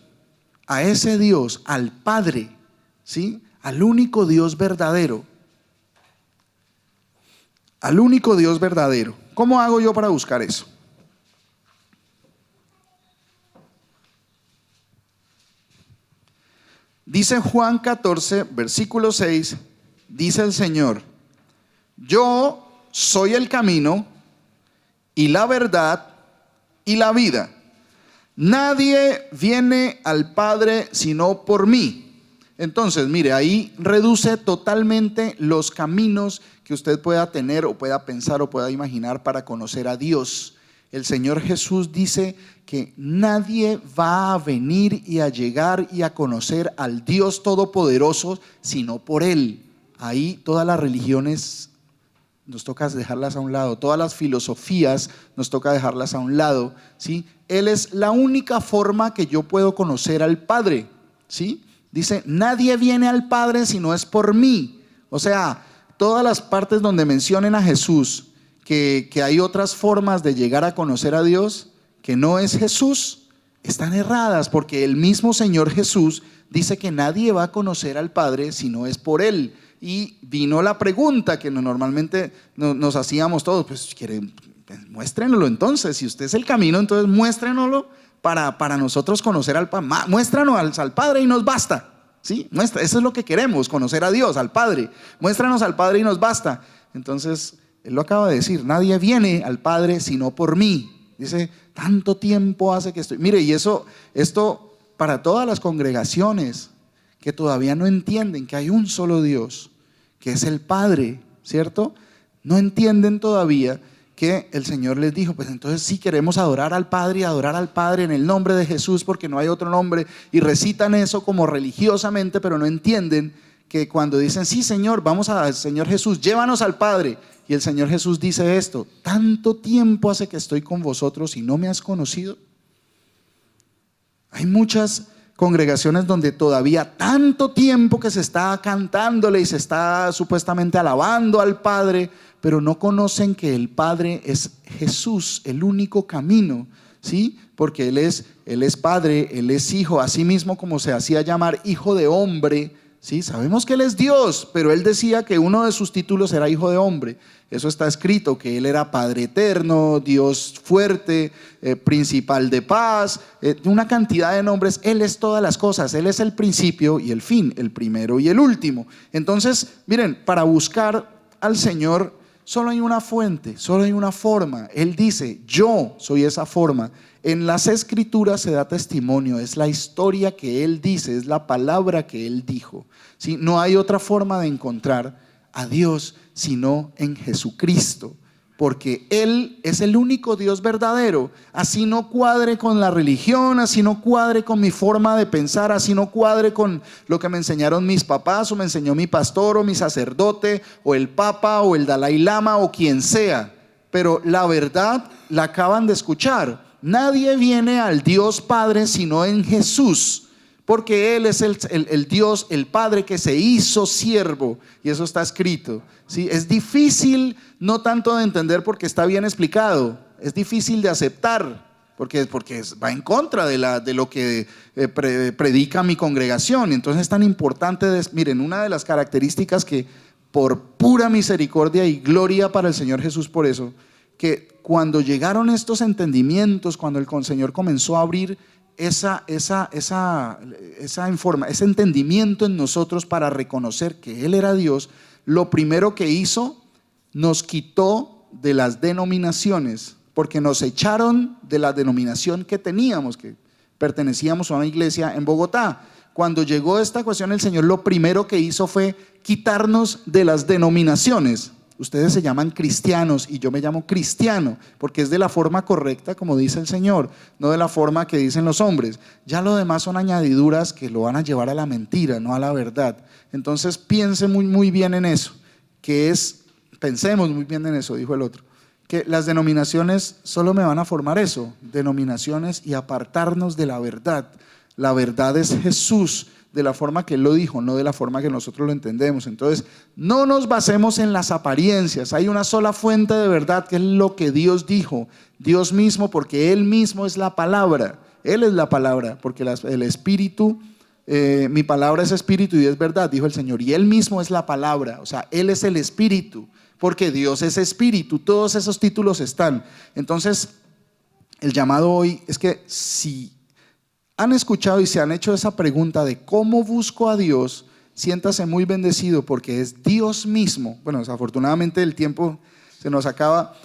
A ese Dios, al Padre, ¿sí? Al único Dios verdadero. Al único Dios verdadero. ¿Cómo hago yo para buscar eso? Dice Juan 14, versículo 6, dice el Señor: yo soy el camino y la verdad y la vida. Nadie viene al Padre sino por mí. Entonces, mire, ahí reduce totalmente los caminos que usted pueda tener o pueda pensar o pueda imaginar para conocer a Dios. el Señor Jesús dice que nadie va a venir y a llegar y a conocer al Dios Todopoderoso sino por Él. Ahí todas las religiones nos toca dejarlas a un lado, todas las filosofías nos toca dejarlas a un lado, ¿sí? Él es la única forma que yo puedo conocer al Padre, ¿sí? Dice, nadie viene al Padre si no es por mí. O sea, todas las partes donde mencionen a Jesús que hay otras formas de llegar a conocer a Dios que no es Jesús, están erradas, porque el mismo Señor Jesús dice que nadie va a conocer al Padre si no es por Él. Y vino la pregunta que normalmente nos hacíamos todos, pues muéstrenoslo entonces, si usted es el camino, entonces muéstrenoslo para nosotros conocer al Padre, muéstranos al Padre y nos basta, ¿sí? Eso es lo que queremos, conocer a Dios, al Padre, muéstranos al Padre y nos basta. Entonces, Él lo acaba de decir, nadie viene al Padre sino por mí. Dice, tanto tiempo hace que estoy, mire, y esto para todas las congregaciones que todavía no entienden que hay un solo Dios, que es el Padre, ¿cierto? No entienden todavía que el Señor les dijo, pues entonces sí queremos adorar al Padre en el nombre de Jesús porque no hay otro nombre, y recitan eso como religiosamente, pero no entienden que cuando dicen, sí Señor, vamos al Señor Jesús, llévanos al Padre, y el Señor Jesús dice esto, tanto tiempo hace que estoy con vosotros y no me has conocido. Hay muchas congregaciones donde todavía tanto tiempo que se está cantándole y se está supuestamente alabando al Padre, pero no conocen que el Padre es Jesús, el único camino, ¿sí? Porque Él es Padre, Él es Hijo, así mismo como se hacía llamar Hijo de Hombre, ¿sí? Sabemos que Él es Dios, pero Él decía que uno de sus títulos era Hijo de Hombre. Eso está escrito, que Él era Padre eterno, Dios fuerte, principal de paz, una cantidad de nombres. Él es todas las cosas, Él es el principio y el fin, el primero y el último. Entonces, miren, para buscar al Señor solo hay una fuente, solo hay una forma. Él dice, yo soy esa forma. En las Escrituras se da testimonio, es la historia que Él dice, es la palabra que Él dijo, ¿sí? No hay otra forma de encontrar a Dios sino en Jesucristo, porque Él es el único Dios verdadero. Así no cuadre con la religión, así no cuadre con mi forma de pensar, así no cuadre con lo que me enseñaron mis papás, o me enseñó mi pastor, o mi sacerdote, o el Papa, o el Dalai Lama, o quien sea. Pero la verdad la acaban de escuchar. Nadie viene al Dios Padre sino en Jesús, porque Él es el Dios, el Padre que se hizo siervo, y eso está escrito, ¿sí? Es difícil no tanto de entender porque está bien explicado, es difícil de aceptar porque va en contra de lo que predica mi congregación. Entonces es tan importante, miren, una de las características que por pura misericordia y gloria para el Señor Jesús, por eso, que cuando llegaron estos entendimientos, cuando el Señor comenzó a abrir ese entendimiento en nosotros para reconocer que Él era Dios, lo primero que hizo, nos quitó de las denominaciones, porque nos echaron de la denominación que teníamos, que pertenecíamos a una iglesia en Bogotá. Cuando llegó esta cuestión, el Señor lo primero que hizo fue quitarnos de las denominaciones. Ustedes se llaman cristianos y yo me llamo cristiano, porque es de la forma correcta como dice el Señor, no de la forma que dicen los hombres. Ya lo demás son añadiduras que lo van a llevar a la mentira, no a la verdad. Entonces piense muy bien en eso, pensemos muy bien en eso, dijo el otro, que las denominaciones solo me van a formar eso, denominaciones, y apartarnos de la verdad. La verdad es Jesús, de la forma que Él lo dijo, no de la forma que nosotros lo entendemos. Entonces, no nos basemos en las apariencias. Hay una sola fuente de verdad, que es lo que Dios dijo, Dios mismo, porque Él mismo es la palabra. Él es la palabra, porque el Espíritu, mi palabra es Espíritu y es verdad, dijo el Señor. Y Él mismo es la palabra, o sea, Él es el Espíritu, porque Dios es Espíritu. Todos esos títulos están. Entonces, el llamado hoy es que si han escuchado y se han hecho esa pregunta de cómo busco a Dios, siéntase muy bendecido, porque es Dios mismo. Bueno, desafortunadamente el tiempo se nos acaba.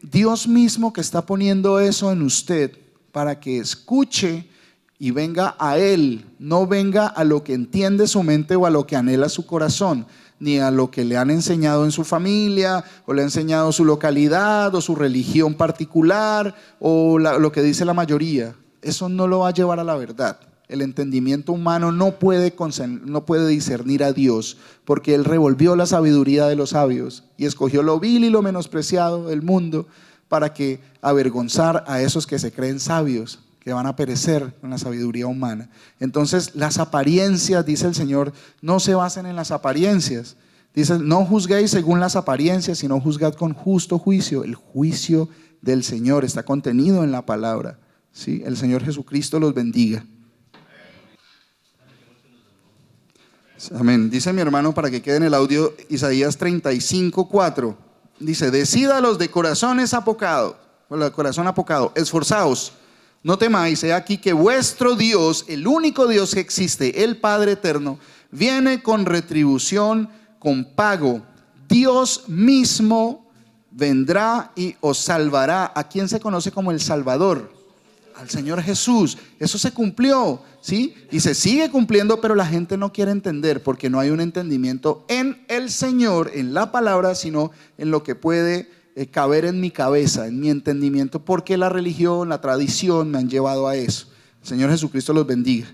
Dios mismo que está poniendo eso en usted para que escuche y venga a Él, no venga a lo que entiende su mente o a lo que anhela su corazón. ni a lo que le han enseñado en su familia, o le ha enseñado su localidad, o su religión particular, o lo que dice la mayoría. Eso no lo va a llevar a la verdad. El entendimiento humano no puede discernir a Dios, porque Él revolvió la sabiduría de los sabios y escogió lo vil y lo menospreciado del mundo para que avergonzar a esos que se creen sabios, que van a perecer con la sabiduría humana. Entonces, las apariencias, dice el Señor, no se basen en las apariencias. Dice, no juzguéis según las apariencias, sino juzgad con justo juicio. El juicio del Señor está contenido en la palabra. ¿Sí? El Señor Jesucristo los bendiga. Amén. Dice mi hermano, para que quede en el audio, Isaías 35:4. Dice, decid a los de corazones apocado, corazón apocado, esforzaos, no temáis, he aquí que vuestro Dios, el único Dios que existe, el Padre eterno, viene con retribución, con pago. Dios mismo vendrá y os salvará. ¿A quién se conoce como el Salvador? Al Señor Jesús. Eso se cumplió, ¿sí? Y se sigue cumpliendo, pero la gente no quiere entender porque no hay un entendimiento en el Señor, en la palabra, sino en lo que puede caber en mi cabeza, en mi entendimiento, porque la religión, la tradición me han llevado a eso. El Señor Jesucristo los bendiga.